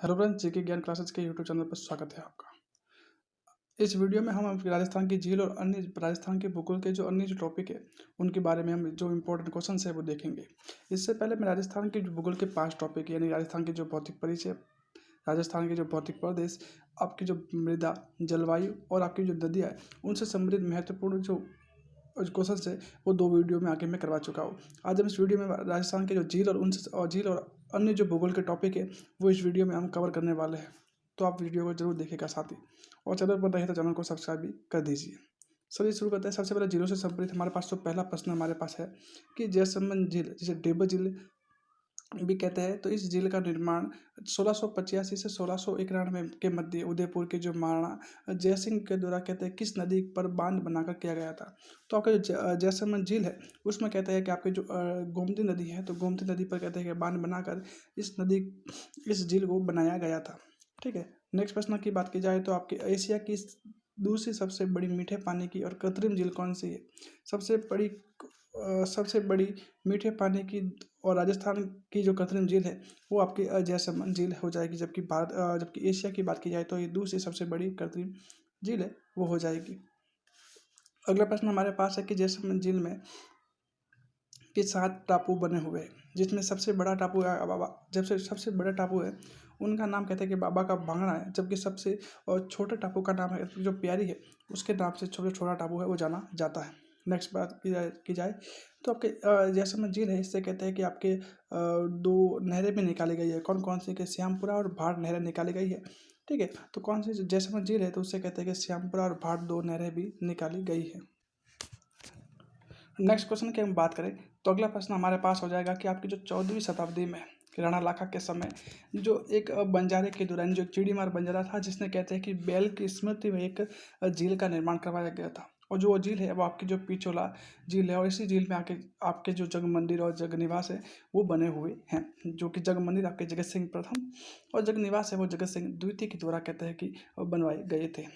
Hello friends, GK ज्ञान classes के YouTube channel पर स्वागत है आपका। इस वीडियो में हम राजस्थान की झील और अन्य राजस्थान के भूगोल के जो अन्य टॉपिक है उनके बारे में हम जो इम्पोर्टेंट क्वेश्चन है वो देखेंगे। इससे पहले मैं राजस्थान के जो भूगोल के 5 टॉपिक यानी राजस्थान के जो भौतिक परिचय, राजस्थान के जो भौतिक प्रदेश, आपकी जो मृदा, जलवायु और आपकी जो नदियाँ है उनसे संबंधित महत्वपूर्ण जो क्वेश्चन है वो 2 वीडियो में आगे मैं करवा चुका हूँ। आज हम इस वीडियो में राजस्थान के जो झील और अन्य जो भूगोल के टॉपिक है वो इस वीडियो में हम कवर करने वाले हैं। तो आप वीडियो को जरूर देखेगा साथ ही, और चैनल पर रहे तो चैनल को सब्सक्राइब भी कर दीजिए। चलिए शुरू करते हैं। सबसे पहले झीलों से संबंधित हमारे पास जो पहला प्रश्न हमारे पास है कि जयसमंद झील, जिसे डेबा झील भी कहते हैं, तो इस झील का निर्माण 1685 से 1691 के मध्य उदयपुर के जो महाराणा जयसिंह के द्वारा कहते हैं किस नदी पर बांध बनाकर किया गया था। तो आपका जो जयसमंद झील है उसमें कहते हैं कि आपके जो गोमती नदी है, तो गोमती नदी पर कहते हैं कि बांध बनाकर इस झील को बनाया गया था। ठीक है। नेक्स्ट प्रश्न की बात की जाए तो आपके एशिया की दूसरी सबसे बड़ी मीठे पानी की और कृत्रिम झील कौन सी है? सबसे बड़ी मीठे पानी की और राजस्थान की जो कृत्रिम झील है वो आपकी जयसमंद झील हो जाएगी। जबकि एशिया की बात की जाए तो ये दूसरी सबसे बड़ी कृत्रिम झील है वो हो जाएगी। अगला प्रश्न हमारे पास है कि जयसमंद झील में के 7 टापू बने हुए हैं, जिसमें सबसे बड़ा टापू है बाबा। जब से सबसे बड़ा टापू है उनका नाम कहते हैं कि बाबा का भांगड़ा है, जबकि सबसे छोटे टापू का नाम है जो प्यारी है उसके नाम से छोटा टापू है वो जाना जाता है। नेक्स्ट बात की जाए तो आपके जैसलमेर झील है, इससे कहते हैं कि आपके 2 नहरें भी निकाली गई है। कौन कौन सी? के श्यामपुरा और भाट नहरें निकाली गई है। ठीक है। तो कौन सी जैसलमेर झील है तो उससे कहते हैं कि श्यामपुरा और भाट 2 नहरें भी निकाली गई है। नेक्स्ट क्वेश्चन की हम बात करें तो अगला प्रश्न हमारे पास हो जाएगा कि आपकी जो 14वीं शताब्दी में राणा लाखा के समय जो एक बंजारे के दौरान जो चिड़ीमार बंजारा था, जिसने कहते हैं कि बैल की स्मृति में एक झील का निर्माण करवाया गया था। और जो झील है वो आपकी जो पिछोला झील है, और इसी झील में आके आपके जो जग मंदिर और जग निवास है वो बने हुए हैं। जो कि जग मंदिर आपके जगत सिंह प्रथम और जग निवास है वो जगत सिंह द्वितीय के द्वारा कहते हैं कि बनवाए गए थे।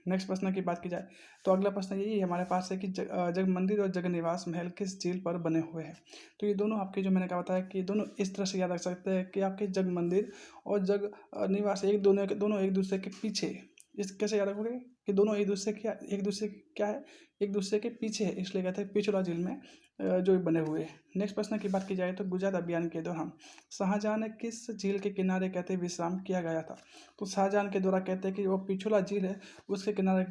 नेक्स्ट प्रश्न की बात की जाए तो अगला प्रश्न यही हमारे पास है कि जग मंदिर और जग निवास महल किस झील पर बने हुए हैं? तो ये दोनों आपके जो मैंने कहा था कि दोनों इस तरह से याद रख सकते हैं कि आपके जग मंदिर और जग निवास दोनों एक दूसरे के पीछे। इस कैसे याद रखोगे कि दोनों एक दूसरे के क्या है, एक दूसरे के पीछे है, इसलिए कहते हैं पिछोला झील में जो बने हुए हैं। नेक्स्ट प्रश्न की बात की जाए तो गुजरात अभियान के दौरान शाहजहां ने किस झील के किनारे कहते विश्राम किया गया था? तो शाहजहां के द्वारा कहते हैं कि वो पिछोला झील है उसके किनारे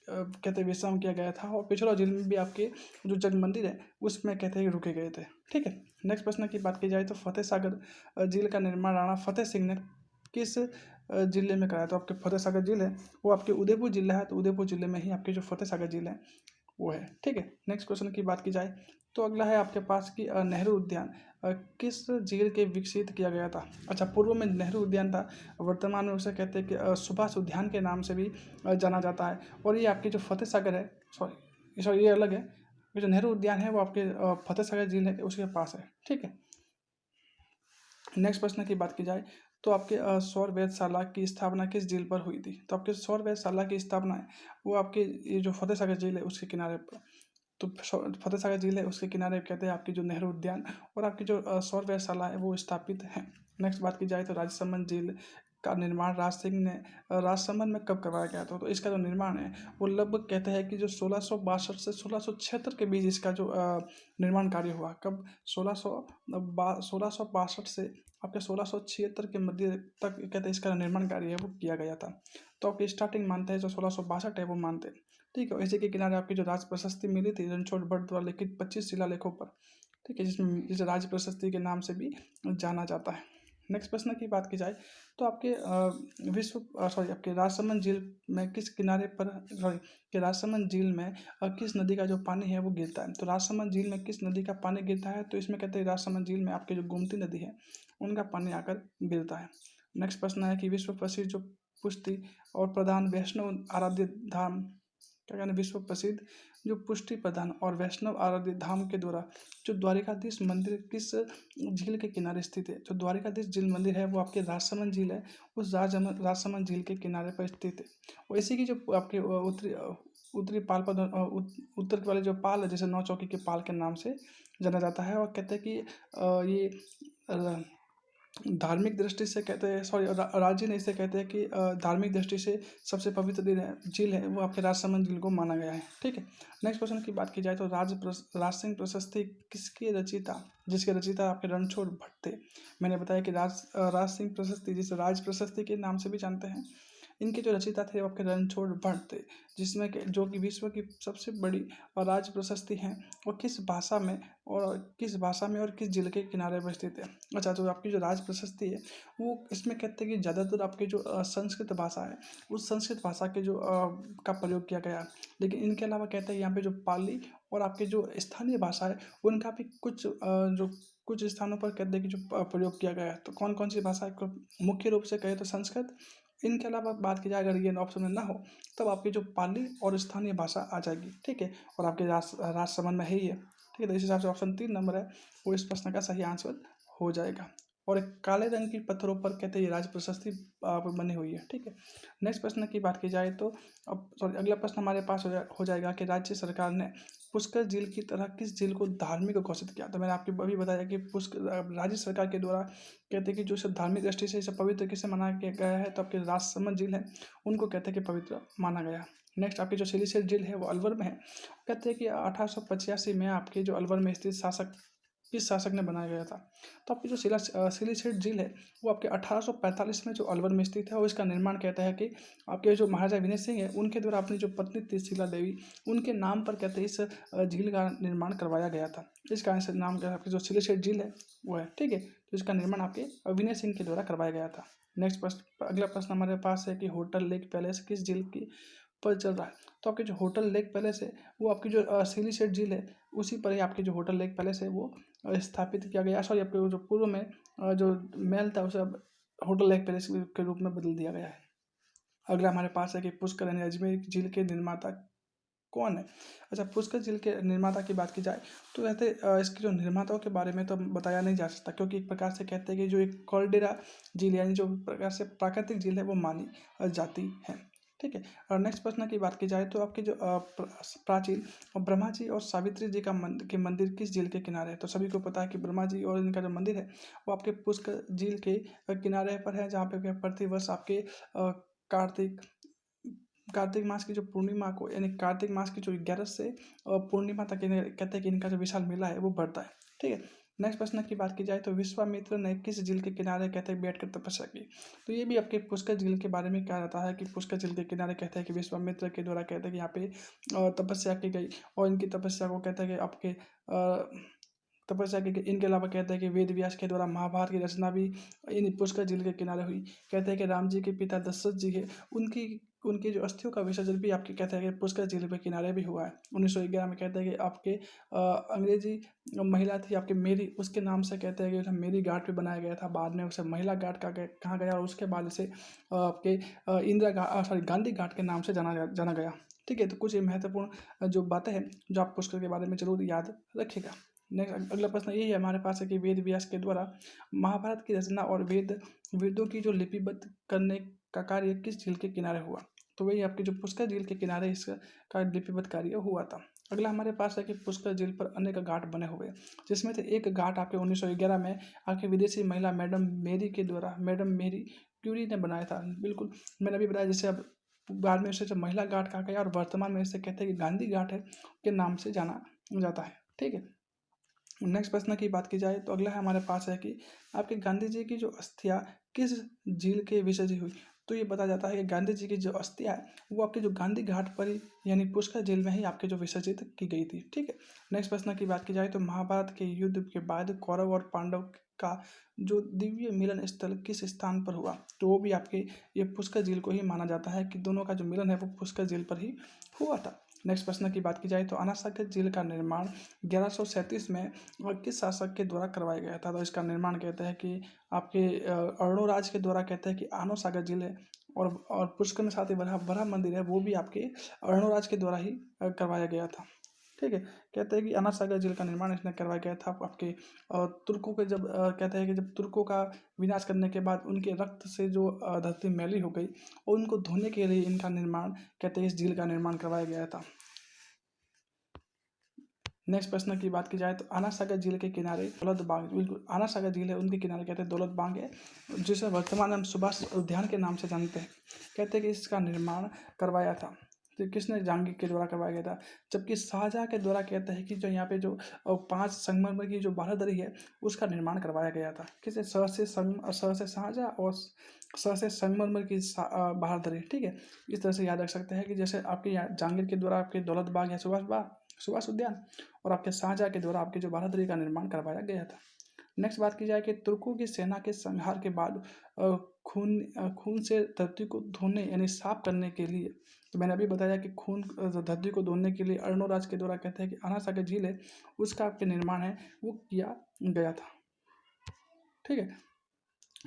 कहते विश्राम किया गया था, और पिछोला झील में भी आपके जो जग मंदिर है उसमें कहते हैं रुके गए थे। ठीक है। नेक्स्ट प्रश्न की बात की जाए तो फतेह सागर झील का निर्माण राणा फतेह सिंह ने किस जिले में कराया? तो आपके फतेह सागर झील है वो आपके उदयपुर जिला है, तो उदयपुर जिले में ही आपके जो फतेह सागर झील है वो है। ठीक है। नेक्स्ट क्वेश्चन की बात की जाए तो अगला है आपके पास कि नेहरू उद्यान किस झील के विकसित किया गया था? अच्छा, पूर्व में नेहरू उद्यान था, वर्तमान में उसे कहते हैं कि सुभाष उद्यान के नाम से भी जाना जाता है। और ये आपकी जो फतेह सागर है, सॉरी ये अलग है। ये जो नेहरू उद्यान है वो आपके फतेह सागर झील है उसके पास है। ठीक है। नेक्स्ट प्रश्न की बात की जाए तो आपके सौर वेधशाला की स्थापना किस झील पर हुई थी? तो आपके सौर वेधशाला की स्थापना है वो आपके ये जो फतेह सागर झील है उसके किनारे पर। तो फतेह सागर झील है उसके किनारे कहते हैं आपकी जो नेहरू उद्यान और आपकी जो सौर वेधशाला है वो स्थापित है। नेक्स्ट बात की जाए तो राजसमंद झील का निर्माण राज सिंह ने राजसमंद में कब करवाया गया था? तो इसका जो निर्माण है वो लगभग कहते हैं कि जो 1662 से 1676 के बीच इसका जो निर्माण कार्य हुआ। कब? 1662 से आपके 1676 के मध्य तक कहते हैं इसका निर्माण कार्य है वो किया गया था। तो आपकी स्टार्टिंग मानते हैं जो 1662 है वो मानते हैं। ठीक है। इसी के किनारे आपकी जो राज प्रशस्ति मिली थी रणछोड़ भट्ट द्वारा लिखित 25 शिलालेखों पर। ठीक है, जिसमें इस राज प्रशस्ति के नाम से भी जाना जाता है। नेक्स्ट प्रश्न की बात की जाए तो आपके आपके राजसमंद झील में किस किनारे पर कि राजसमंद झील में किस नदी का जो पानी है वो गिरता है? तो राजसमंद झील में किस नदी का पानी गिरता है? तो इसमें कहते हैं राजसमंद झील में आपके जो गोमती नदी है उनका पानी आकर गिरता है। नेक्स्ट प्रश्न है कि विश्व प्रसिद्ध जो पुष्टि और प्रधान वैष्णव आराध्य धाम क्या कहना, विश्व प्रसिद्ध जो पुष्टि प्रधान और वैष्णव आराध्य धाम के द्वारा जो द्वारिकाधीश मंदिर किस झील के किनारे स्थित है? जो द्वारिकाधीश झील मंदिर है वो आपके राजसमंद झील है उस राजसमंद झील के किनारे पर स्थित है। और इसी की जो आपके उत्तरी पाल पर उत्तर वाले जो पाल है जैसे नौ चौकी के पाल के नाम से जाना जाता है। और कहते हैं कि ये धार्मिक दृष्टि से कहते हैं, सॉरी राज्य ने इसे कहते हैं कि धार्मिक दृष्टि से सबसे पवित्र झील है वो आपके राजसमंद झील को माना गया है। ठीक है, नेक्स्ट क्वेश्चन की बात की जाए तो राज सिंह प्रशस्ति किसके रचिता, जिसके रचिता आपके रणछोड़ भट्ट थे। मैंने बताया कि राज सिंह प्रशस्ति, जिसे राज प्रशस्ति के नाम से भी जानते हैं, इनके जो रचिता थे वो आपके रणछोड़ भट्ट थे, जिसमें जो कि विश्व की सबसे बड़ी और राज प्रशस्ति हैं वो किस भाषा में और किस जिले के किनारे पर स्थित है। अच्छा, तो आपकी जो राज प्रशस्ति है वो इसमें कहते हैं कि ज़्यादातर आपके जो संस्कृत भाषा है उस संस्कृत भाषा के जो का प्रयोग किया गया है, लेकिन इनके अलावा कहते हैं यहाँ पे जो पाली और आपके जो स्थानीय भाषा है उनका भी जो कुछ स्थानों पर कहते हैं कि जो प्रयोग किया गया है। तो कौन कौन सी भाषा है? मुख्य रूप से कहे तो संस्कृत, इनके अलावा बात की जाए अगर ये ऑप्शन में ना हो तब आपकी जो पाली और स्थानीय भाषा आ जाएगी। ठीक है, और आपके राजसमंद में है ही है। ठीक है, तो इस हिसाब से ऑप्शन 3 नंबर है वो इस प्रश्न का सही आंसर हो जाएगा। और एक काले रंग की पत्थरों पर कहते हैं ये राज प्रशस्ति बनी हुई है। ठीक है, नेक्स्ट प्रश्न की बात की जाए तो अब सॉरी अगला प्रश्न हमारे पास हो जाएगा कि राज्य सरकार ने पुष्कर झील की तरह किस झील को धार्मिक घोषित किया। तो मैंने आपको अभी बताया कि पुष्कर राज्य सरकार के द्वारा कहते हैं कि जो सब धार्मिक दृष्टि से इसे पवित्र किसे माना गया है, तो आपके राजसमंद झील है उनको कहते हैं कि पवित्र माना गया। नेक्स्ट आपकी जो सिलीसेट झील है वो अलवर में है। कहते हैं कि 1885 में आपके जो अलवर में स्थित किस शासक ने बनाया गया था। तो आपकी जो सिलीसेट झील है वो आपके 1845 में जो अलवर में स्थित है और इसका निर्माण कहता है कि आपके जो महाराजा विनय सिंह है उनके द्वारा अपनी जो पत्नी थी शीला देवी उनके नाम पर कहते हैं इस झील का निर्माण करवाया गया था। इस कारण से नाम क्या आपकी जो सिलीसेट झील है वो है। ठीक है, तो इसका निर्माण आपके विनय सिंह के द्वारा करवाया गया था। नेक्स्ट प्रश्न, अगला प्रश्न हमारे पास है कि होटल लेक पैलेस किस झील की पर चल रहा है। तो आपके जो होटल लेक पैलेस है वो आपकी जो सिलीसेट झील है उसी पर ही आपकी जो होटल लेक पैलेस है वो स्थापित किया गया। सॉरी, आपके जो पूर्व में जो महल था उसे अब होटल लेक पैलेस के रूप में बदल दिया गया है। अगला हमारे पास है कि पुष्कर यानी अजमेर झील के निर्माता कौन है। अच्छा, पुष्कर झील के निर्माता की बात की जाए तो कहते इसके जो निर्माताओं के बारे में तो बताया नहीं जा सकता, क्योंकि एक प्रकार से कहते हैं कि जो एक कॉल्डेरा झील यानी जो प्रकार से प्राकृतिक झील है वो मानी जाती है। ठीक है, और नेक्स्ट प्रश्न की बात की जाए तो आपकी जो प्राचीन ब्रह्मा जी और सावित्री जी के मंदिर किस झील के किनारे है। तो सभी को पता है कि ब्रह्मा जी और इनका जो मंदिर है वो आपके पुष्कर झील के किनारे पर है, जहाँ पे प्रतिवर्ष आपके कार्तिक कार्तिक मास की जो पूर्णिमा को यानी कार्तिक मास की जो 11 से पूर्णिमा तक कहते हैं कि इनका जो विशाल मेला है वो बढ़ता है। ठीक है, नेक्स्ट प्रश्न की बात की जाए तो विश्वामित्र ने किस झील के किनारे कहते हैं बैठकर तपस्या की। तो ये भी आपके पुष्कर झील के बारे में कहा जाता है कि पुष्कर झील के किनारे कहते हैं कि विश्वामित्र के द्वारा कहते हैं कि यहाँ पे तपस्या की गई और इनकी तपस्या को कहते हैं कि आपके तपस्या की गई। इनके अलावा कहते हैं कि वेद व्यास के द्वारा महाभारत की रचना भी इन पुष्कर झील के किनारे हुई। कहते हैं कि राम जी के पिता दशरथ जी है उनकी उनकी जो अस्थियों का विसर्जन भी आपके कहते हैं कि पुष्कर झील के किनारे भी हुआ है। 1911 में कहते हैं कि आपके अंग्रेजी महिला थी आपके मेरी, उसके नाम से कहते हैं कि उसे मेरी घाट पे बनाया गया था। बाद में उसे महिला घाट कहा गया और उसके बाद इसे आपके इंदिरा घाट सॉरी गांधी घाट के नाम से जाना गया। ठीक है, तो कुछ महत्वपूर्ण जो बातें हैं जो आप पुष्कर के बारे में जरूर याद रखिएगा। नेक्स्ट अगला प्रश्न यही है हमारे पास है कि वेद व्यास के द्वारा महाभारत की रचना और वेदों की जो लिपिबद्ध करने का कार्य किस झील के किनारे हुआ। तो वही आपके जो पुष्कर झील के किनारे इसका लिपिबद्ध कार्य हुआ था। अगला हमारे पास है कि पुष्कर झील पर अनेक घाट बने हुए, जिसमें से एक घाट आपके 1911 में आपके विदेशी महिला मैडम मेरी क्यूरी ने बनाया था। बिल्कुल, मैंने अभी बताया जैसे अब बाद में इसे महिला घाट कहा गया और वर्तमान में इसे कहते हैं कि गांधी घाट है के नाम से जाना जाता है। ठीक है, नेक्स्ट प्रश्न की बात की जाए तो अगला है हमारे पास है कि आपके गांधी जी की जो अस्थियां किस झील के विसर्जित हुई। तो ये बताया जाता है कि गांधी जी की जो अस्थियां है वो आपके जो गांधी घाट पर ही यानी पुष्कर झील में ही आपके जो विसर्जित की गई थी। ठीक है, नेक्स्ट प्रश्न की बात की जाए तो महाभारत के युद्ध के बाद कौरव और पांडव का जो दिव्य मिलन स्थल किस स्थान पर हुआ। तो वो भी आपके ये पुष्कर झील को ही माना जाता है कि दोनों का जो मिलन है वो पुष्कर झील पर ही हुआ था। नेक्स्ट प्रश्न की बात की जाए तो अनासागर झील का निर्माण 1137 में और किस शासक के द्वारा करवाया गया था। तो इसका निर्माण कहते हैं कि आपके अर्णोराज के द्वारा कहते हैं कि आनो सागर झील है और पुष्कर में साथ ही बड़ा मंदिर है वो भी आपके अर्णोराज के द्वारा ही करवाया गया था। ठीक है, कहते हैं कि अनासागर सागर झील का निर्माण इसने करवाया गया था आपके तुर्कों के जब कहते हैं कि जब तुर्कों का विनाश करने के बाद उनके रक्त से जो धरती मैली हो गई और उनको धोने के लिए इनका निर्माण कहते हैं इस झील का निर्माण करवाया गया था। नेक्स्ट प्रश्न की बात की जाए तो आना सागर झील के किनारे दौलत बाग, बिल्कुल आना सागर झील है, उनके किनारे कहते हैं दौलत बाग है, जिसे वर्तमान में हम सुभाष उद्यान के नाम से जानते हैं। कहते हैं कि इसका निर्माण करवाया था, तो किसने? जहांगीर के द्वारा करवाया गया था। जबकि शाहजहाँ के द्वारा कहते हैं कि जो यहाँ पे जो 5 संगमरमर की जो बारादरी है उसका निर्माण करवाया गया था। किसे? स से शाहजहाँ और स से संगमरमर की बारादरी। ठीक है, इस तरह से याद रख सकते हैं कि जैसे आपके यहाँ जहांगीर के द्वारा आपके दौलत बाग या सुभाष उद्यान, और आपके शाहजहाँ के द्वारा आपके जो बारादरी का निर्माण करवाया गया था। नेक्स्ट बात की जाए कि तुर्कों की सेना के संहार के बाद खून से धरती को धोने यानी साफ करने के लिए, तो मैंने अभी बताया कि खून धरती को धोने के लिए अर्णोराज के द्वारा कहते हैं कि आना सागर झील है उसका आपके निर्माण है वो किया गया था। ठीक है,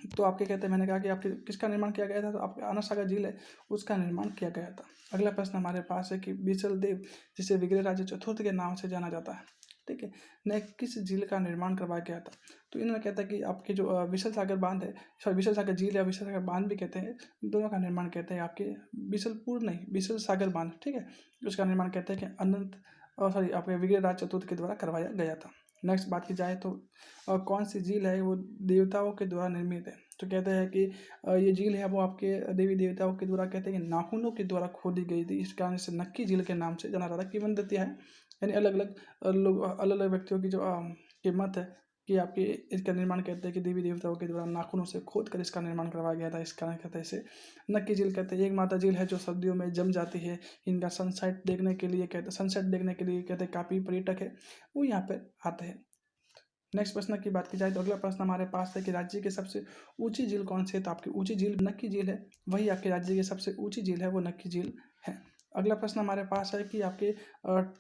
तो आपके कहते हैं, मैंने कहा कि आपके किसका निर्माण किया गया था, तो आपके आना सागर झील है उसका निर्माण किया गया था। अगला प्रश्न हमारे पास है कि बिसल देव, जिसे विग्रहराज चतुर्थ के नाम से जाना जाता है, ठीक है, ने किस झील का निर्माण करवाया गया था? तो इन्होंने कहता है कि आपके जो विशल सागर बांध है, सॉरी विशल सागर झील या विशल सागर बांध भी कहते हैं, दोनों का निर्माण कहते हैं आपके बिशलपुर नहीं विशल सागर बांध, ठीक है, उसका निर्माण कहते हैं कि अनंत सॉरी आपके विग्रहराज चतुर्थ के द्वारा करवाया गया था। नेक्स्ट बात की जाए तो कौन सी झील है वो देवताओं के द्वारा निर्मित है? तो कहते हैं कि ये झील है वो आपके देवी देवताओं के द्वारा कहते हैं कि नाखूनों के द्वारा खोदी गई थी, इस कारण से नक्की झील के नाम से जाना जाता है। किंवदंती है, यानी अलग अलग लोग अलग अलग व्यक्तियों की जो कीमत है कि आपके इसका निर्माण कहते हैं कि देवी देवताओं के द्वारा नाखूनों से खोद कर इसका निर्माण करवाया गया था, इस कारण कहते हैं इसे नक्की झील कहते हैं। एक माता झील है जो सर्दियों में जम जाती है, इनका सनसेट देखने के लिए कहते हैं, सनसेट देखने के लिए कहते हैं काफ़ी पर्यटक है वो यहाँ पर आते हैं। नेक्स्ट प्रश्न की बात की जाए तो अगला प्रश्न हमारे पास है कि राज्य की सबसे ऊंची झील कौन सी है? तो आपकी ऊंची झील नक्की झील है, वही आपके राज्य की सबसे ऊंची झील है वो नक्की झील है। अगला प्रश्न हमारे पास है कि आपके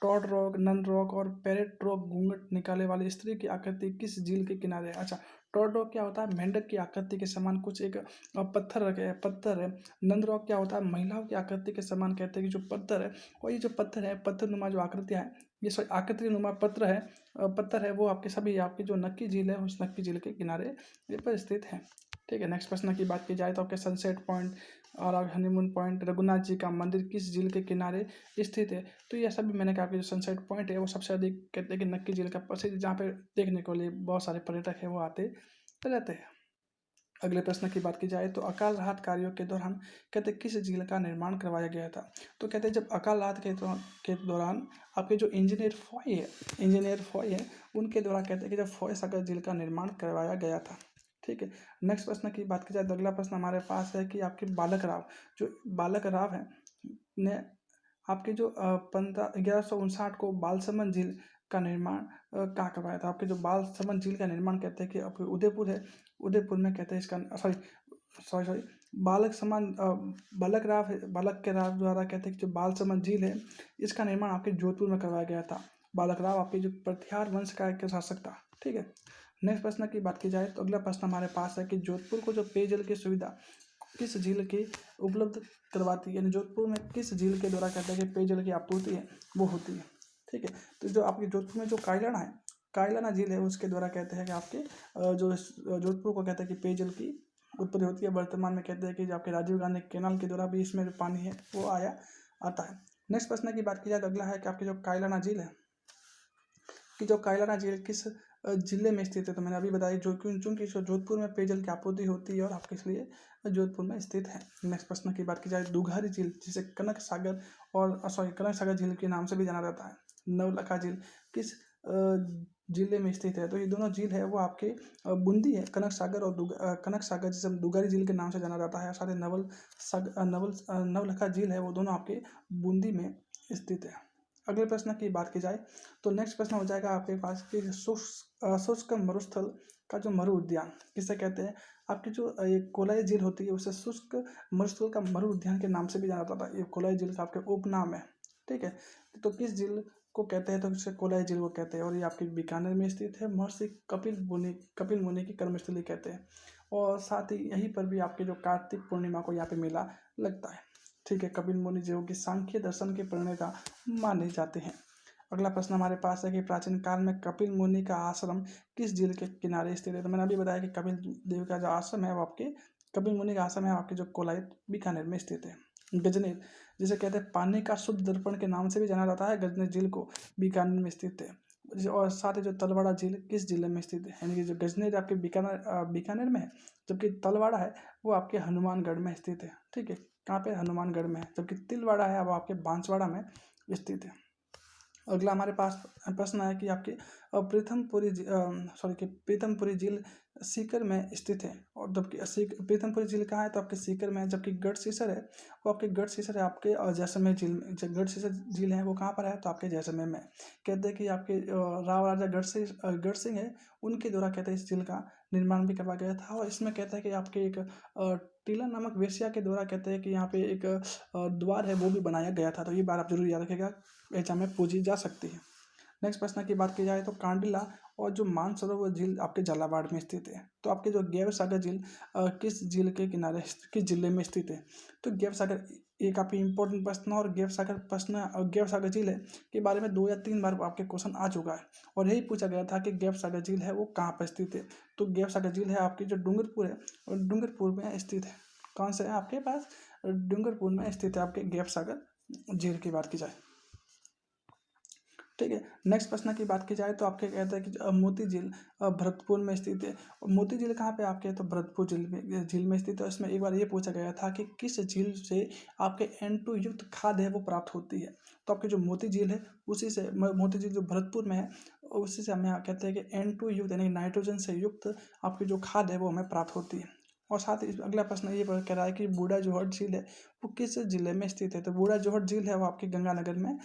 टॉड रॉक, नन रॉक और पैरेट रॉक घूंघट निकाले वाली स्त्री की आकृति किस झील के किनारे है? अच्छा, टॉड रॉक क्या होता है? मेंढक की आकृति के समान कुछ एक पत्थर है। नंद रॉक क्या होता है? महिलाओं की आकृति के समान कहते हैं कि जो पत्थर है, और ये जो पत्थर है पत्थर नुमा जो आकृतियाँ हैं, ये सॉरी आकृति नुमा पत्थर है वो आपके सभी आपकी जो नक्की झील है उस नक्की झील के किनारे ये पर स्थित है। ठीक है, नेक्स्ट प्रश्न की बात की जाए तो आपके सनसेट पॉइंट और हनीमून पॉइंट रघुनाथ जी का मंदिर किस झील के किनारे स्थित है? तो ये सभी मैंने कहा कि जो सनसेट पॉइंट है वो सबसे अधिक कहते हैं कि नक्की झील का प्रसिद्ध, जहाँ पे देखने के लिए बहुत सारे पर्यटक है वो आते रहते हैं। अगले प्रश्न की बात की जाए तो अकाल राहत कार्यों के दौरान कहते हैं किस झील का निर्माण करवाया गया था? तो कहते हैं जब अकाल राहत के दौरान आपके जो इंजीनियर फॉय है उनके द्वारा कहते हैं कि जब फॉय सागर झील का निर्माण करवाया गया था। ठीक है, नेक्स्ट प्रश्न की बात की जाए तो अगला प्रश्न हमारे पास है कि आपके बालक राव है ने आपके जो 1159 को बालसमंद झील का निर्माण कहाँ करवाया था? आपके जो बालसमंद झील का निर्माण कहते हैं कि आपके उदयपुर है, उदयपुर में कहते हैं इसका सॉरी बालक के राव द्वारा कहते हैं कि जो बालसमंद झील है इसका निर्माण आपके जोधपुर में करवाया गया था। बालक राव आपके जो प्रतिहार वंश का एक शासक था। ठीक है, नेक्स्ट प्रश्न की बात की जाए तो अगला प्रश्न हमारे पास है कि जोधपुर को जो पेयजल की सुविधा किस झील की उपलब्ध करवाती है, यानी जोधपुर में किस झील के द्वारा कहते हैं कि पेयजल की आपूर्ति है वो होती है। ठीक है, तो जो आपके जोधपुर में जो कायलाना झील है उसके द्वारा कहते हैं कि आपके जो जोधपुर को कहते हैं कि पेयजल की उत्पत्ति होती है। वर्तमान में कहते हैं कि जो आपके राजीव गांधी कैनाल के द्वारा भी इसमें जो पानी है वो आता है। नेक्स्ट प्रश्न की बात की जाए तो अगला है कि आपकी जो कायलाना झील है कि जो कायलाना झील किस जिले में स्थित है? तो मैंने अभी बताया जो चूंकि जोधपुर में पेयजल की आपूर्ति होती है और आपके इसलिए जोधपुर में स्थित है। नेक्स्ट प्रश्न की बात की जाए दुघारी झील, जिसे कनक सागर झील के नाम से भी जाना जाता है, नवलखा झील किस जिले में स्थित है? तो ये दोनों झील है वो आपके बूंदी है, कनक सागर जिसे दुगारी झील के नाम से जाना जाता है, साथ ही नवलखा झील है वो दोनों आपके बूंदी में स्थित है। अगले प्रश्न की बात की जाए तो नेक्स्ट प्रश्न हो जाएगा आपके पास कि शुष्क मरुस्थल का जो मरु उद्यान किसे कहते हैं? आपकी जो ये कोलाई झील होती है उसे शुष्क मरुस्थल का मरु उद्यान के नाम से भी जाना जाता है। ये कोलाई झील का आपके उपनाम है। ठीक है, तो किस झील को कहते हैं? तो इसे कोलाई झील को कहते हैं, और ये आपके बीकानेर में स्थित है। महर्षि कपिल मुनि की कर्मस्थली कहते हैं, और साथ ही यहीं पर भी आपके जो कार्तिक पूर्णिमा को यहाँ पे मेला लगता है। ठीक है, कपिल मुनि जो कि सांख्य दर्शन के प्रणेता माने जाते हैं। अगला प्रश्न हमारे पास है कि प्राचीन काल में कपिल मुनि का आश्रम किस झील के किनारे स्थित है? तो मैंने अभी बताया कि कपिल देव का जो आश्रम है वो आपके कपिल मुनि का आश्रम है आपके जो कोलाई बीकानेर में स्थित है। गजनेर, जिसे कहते हैं पानी का शुद्ध दर्पण के नाम से भी जाना जाता है, गजनेर झील को बीकानेर में स्थित है। और साथ ही जो तलवाड़ा झील किस जिले में स्थित है, यानी कि जो गजनेर आपके बीकानेर में है, जबकि तलवाड़ा है वो आपके हनुमानगढ़ में स्थित है। ठीक है, कहाँ पे, हनुमानगढ़ में है, जबकि तिलवाड़ा है वो आपके बांसवाड़ा में स्थित है। अगला हमारे पास प्रश्न है कि आपके प्रीतमपुरी झील सीकर में स्थित है, और जबकि प्रीतमपुरी झील कहाँ है, तो आपके सीकर में है। जबकि गढ़सीसर है वो आपके गढ़सीसर है आपके जैसलमेर झील में। जो गढ़सीसर झील है वो कहाँ पर है, तो आपके जैसलमेर में है। कहते हैं कि आपके राव राजा गढ़सिंह है, उनके द्वारा कहते हैं इस झील का निर्माण भी करवाया गया था। और इसमें कहते हैं कि आपके एक टीला नामक वेश्या के द्वारा कहते हैं कि यहाँ पे एक द्वार है वो भी बनाया गया था। तो ये बात आप जरूर याद रखिएगा, एग्जाम में पूछी जा सकती है। नेक्स्ट प्रश्न की बात की जाए तो कांडिला और जो मानसरोवर झील आपके झालावाड़ में स्थित है। तो आपके जो गैव सागर झील किस झील के किनारे, किस जिले में स्थित है, तो गैव सागर एक काफ़ी इंपॉर्टेंट प्रश्न है। और गैव सागर प्रश्न और गैव सागर झील है के बारे में 2 या 3 बार आपके क्वेश्चन आ चुका है, और यही पूछा गया था कि गैव सागर झील है वो कहाँ पर स्थित है। तो गैव सागर झील है आपकी जो डूंगरपुर है, और डूंगरपुर में स्थित है। कौन सा है आपके पास, डूंगरपुर में स्थित है आपके गैव सागर झील की बात की जाए। ठीक है, नेक्स्ट प्रश्न की बात की जाए तो आपके कहते हैं कि मोती झील भरतपुर में स्थित है। और मोती झील कहाँ पे आपके, तो भरतपुर झील में स्थित है। इसमें एक बार ये पूछा गया था कि किस झील से आपके N2 युक्त खाद्य है वो प्राप्त होती है। तो आपकी जो मोती झील है उसी से, मोती झील जो भरतपुर में है, उसी से हमें कहते हैं कि N2 युक्त यानी नाइट्रोजन से युक्त आपकी जो खाद्य है वो हमें प्राप्त होती है। और साथ ही अगला प्रश्न ये कह रहा है कि बूढ़ा जोहर झील है वो किस जिले में स्थित है। तो बूढ़ा जोहर झील है वो आपके गंगानगर में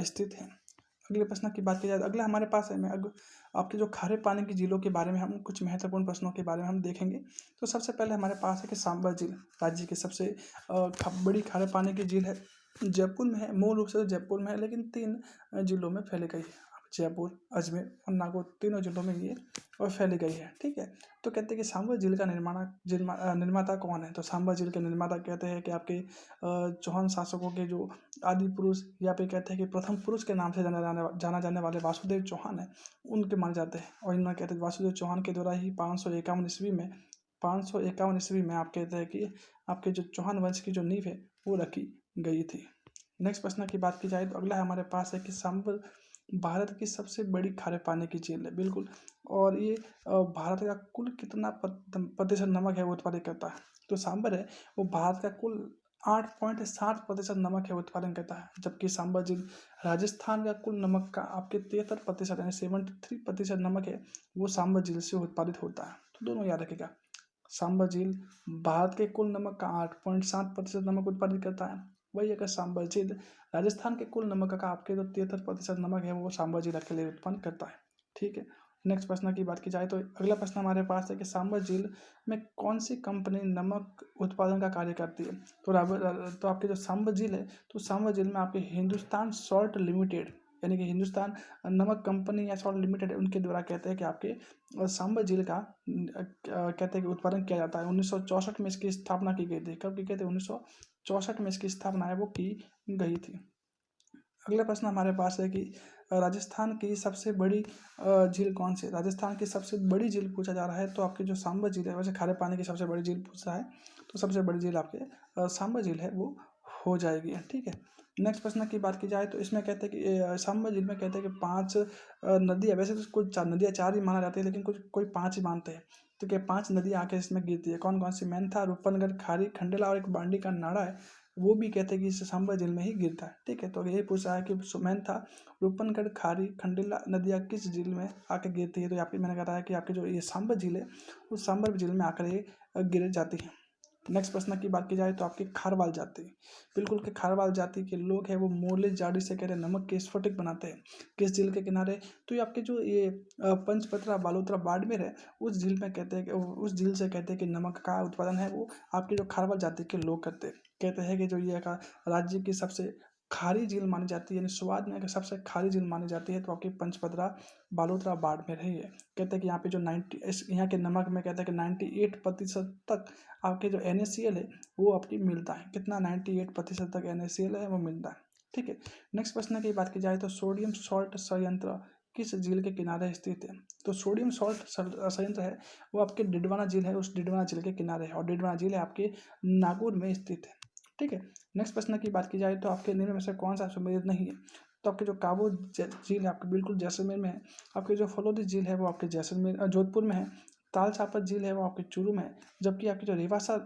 स्थित है। अगले प्रश्न की बात की जाए, अगला हमारे पास है, मैं आपके जो खारे पानी की झीलों के बारे में हम कुछ महत्वपूर्ण प्रश्नों के बारे में हम देखेंगे। तो सबसे पहले हमारे पास है कि सांबर झील राज्य की सबसे बड़ी खारे पानी की झील है। जयपुर में है, मूल रूप से तो जयपुर में है, लेकिन 3 जिलों में फैली गई है। जयपुर, अजमेर और नागौर, तीनों जिलों में ये और फैली गई है। ठीक है, तो कहते हैं कि सांबर झील का निर्माता कौन है। तो सांबर झील के निर्माता कहते हैं कि आपके चौहान शासकों के जो आदि पुरुष, या फिर कहते हैं कि प्रथम पुरुष के नाम से जाना जाने वाले वासुदेव चौहान है, उनके माने जाते हैं। और इन्होंने कहते हैं वासुदेव चौहान के द्वारा ही 551 ईस्वी में आप कहते हैं कि आपके जो चौहान वंश की जो नींव है वो रखी गई थी। नेक्स्ट प्रश्न की बात की जाए तो अगला हमारे पास है कि सांबर भारत की सबसे बड़ी खारे पानी की झील है, बिल्कुल। और ये भारत का कुल कितना प्रतिशत नमक है वो उत्पादित करता है। तो सांबर है वो भारत का कुल 8.7% नमक है उत्पादन करता है। जबकि सांबर झील राजस्थान का कुल नमक का आपके 73% यानी 73% नमक है वो सांबर झील से उत्पादित होता है। तो दोनों याद रखिएगा, सांबर झील भारत के कुल नमक का 8.7% नमक उत्पादित करता है। वही अगर सांबर झील राजस्थान के कुल नमक का आपके जो 73% नमक है वो सांबर झील अकेले उत्पन्न करता है। ठीक है, नेक्स्ट प्रश्न की बात की जाए तो अगला प्रश्न हमारे पास है कि सांबर झील में कौन सी कंपनी नमक उत्पादन का कार्य करती है। तो आपके जो सांबर झील है, तो सांबर झील में आपके हिंदुस्तान सॉल्ट लिमिटेड यानी कि हिंदुस्तान नमक कंपनी या सॉल्ट लिमिटेड है, उनके द्वारा कहते हैं कि आपके सांबर झील का कहते हैं कि उत्पादन किया जाता है। 1964 में इसकी स्थापना की गई थी। कब की गई थी, 1964 में इसकी स्थापना है वो की गई थी। अगला प्रश्न हमारे पास है कि राजस्थान की सबसे बड़ी झील कौन सी है। राजस्थान की सबसे बड़ी झील पूछा जा रहा है, तो आपकी जो सांबर झील है, वैसे खारे पानी की सबसे बड़ी झील पूछ रहा है, तो सबसे बड़ी झील आपके सांबर झील है वो हो जाएगी। ठीक है, नेक्स्ट प्रश्न की बात की जाए तो इसमें कहते हैं कि सांबर झील में कहते हैं कि 5 नदियाँ, वैसे तो कुछ 4 नदियाँ, 4 ही माना जाती है, लेकिन कुछ कोई 5 ही मानते हैं। तो क्या 5 नदियाँ आके इसमें गिरती है, कौन कौन सी, मेंथा, रूपनगर, खारी, खंडेला और एक बांडी का नाड़ा है, वो भी कहते हैं कि इस सांबर झील में ही गिरता है। ठीक है, तो यही पूछा है कि मेंथा, रूपनगढ़, खारी, खंडेला नदियाँ किस झील में आके गिरती है। तो यहाँ पे मैंने कहा है कि आपकी जो ये सांबर झील है उस सांबर झील में आकर ये गिर जाती है। नेक्स्ट प्रश्न की बात की जाए तो आपकी खारवाल जाति, बिल्कुल कि खारवाल जाति के लोग हैं वो मोले जाड़ी से कहते हैं नमक के स्फटिक बनाते हैं। किस झील के किनारे, तो ये आपके जो ये पंचपत्रा बालोतरा बाड़मेर है उस झील में कहते हैं कि उस झील से कहते हैं कि नमक का उत्पादन है वो आपके जो खारवाल जाति के लोग करते हैं। कहते हैं कि जो ये का राज्य की सबसे खारी झील मानी जाती है, यानी स्वाद में अगर सबसे खारी झील मानी जाती है तो आपकी पंचपत्रा बालोतरा बाड़मेर है। ये कहते हैं कि यहाँ पे जो 90 यहाँ के नमक में कहते हैं कि 98% तक आपके जो NaCl है वो आपकी मिलता है। कितना, 98% तक NaCl है वो मिलता है। ठीक है, नेक्स्ट प्रश्न की बात की जाए तो सोडियम सॉल्ट संयंत्र किस झील के किनारे स्थित है। तो सोडियम सॉल्ट संयंत्र है वो आपके डिडवाना झील है, उस डिडवाना झील के किनारे है, और डिडवाना झील है आपके नागौर में स्थित है। ठीक है, नेक्स्ट प्रश्न की बात की जाए तो आपके निम्न में से कौन सा सुमेलित नहीं है। तो आपकी जो काबू झील है आपके बिल्कुल जैसलमेर में है। आपकी जो फलोदी झील है वो आपके जैसलमेर जोधपुर में है। ताल छापर झील है वो आपके चूरू में है। जबकि आपकी जो रेवासा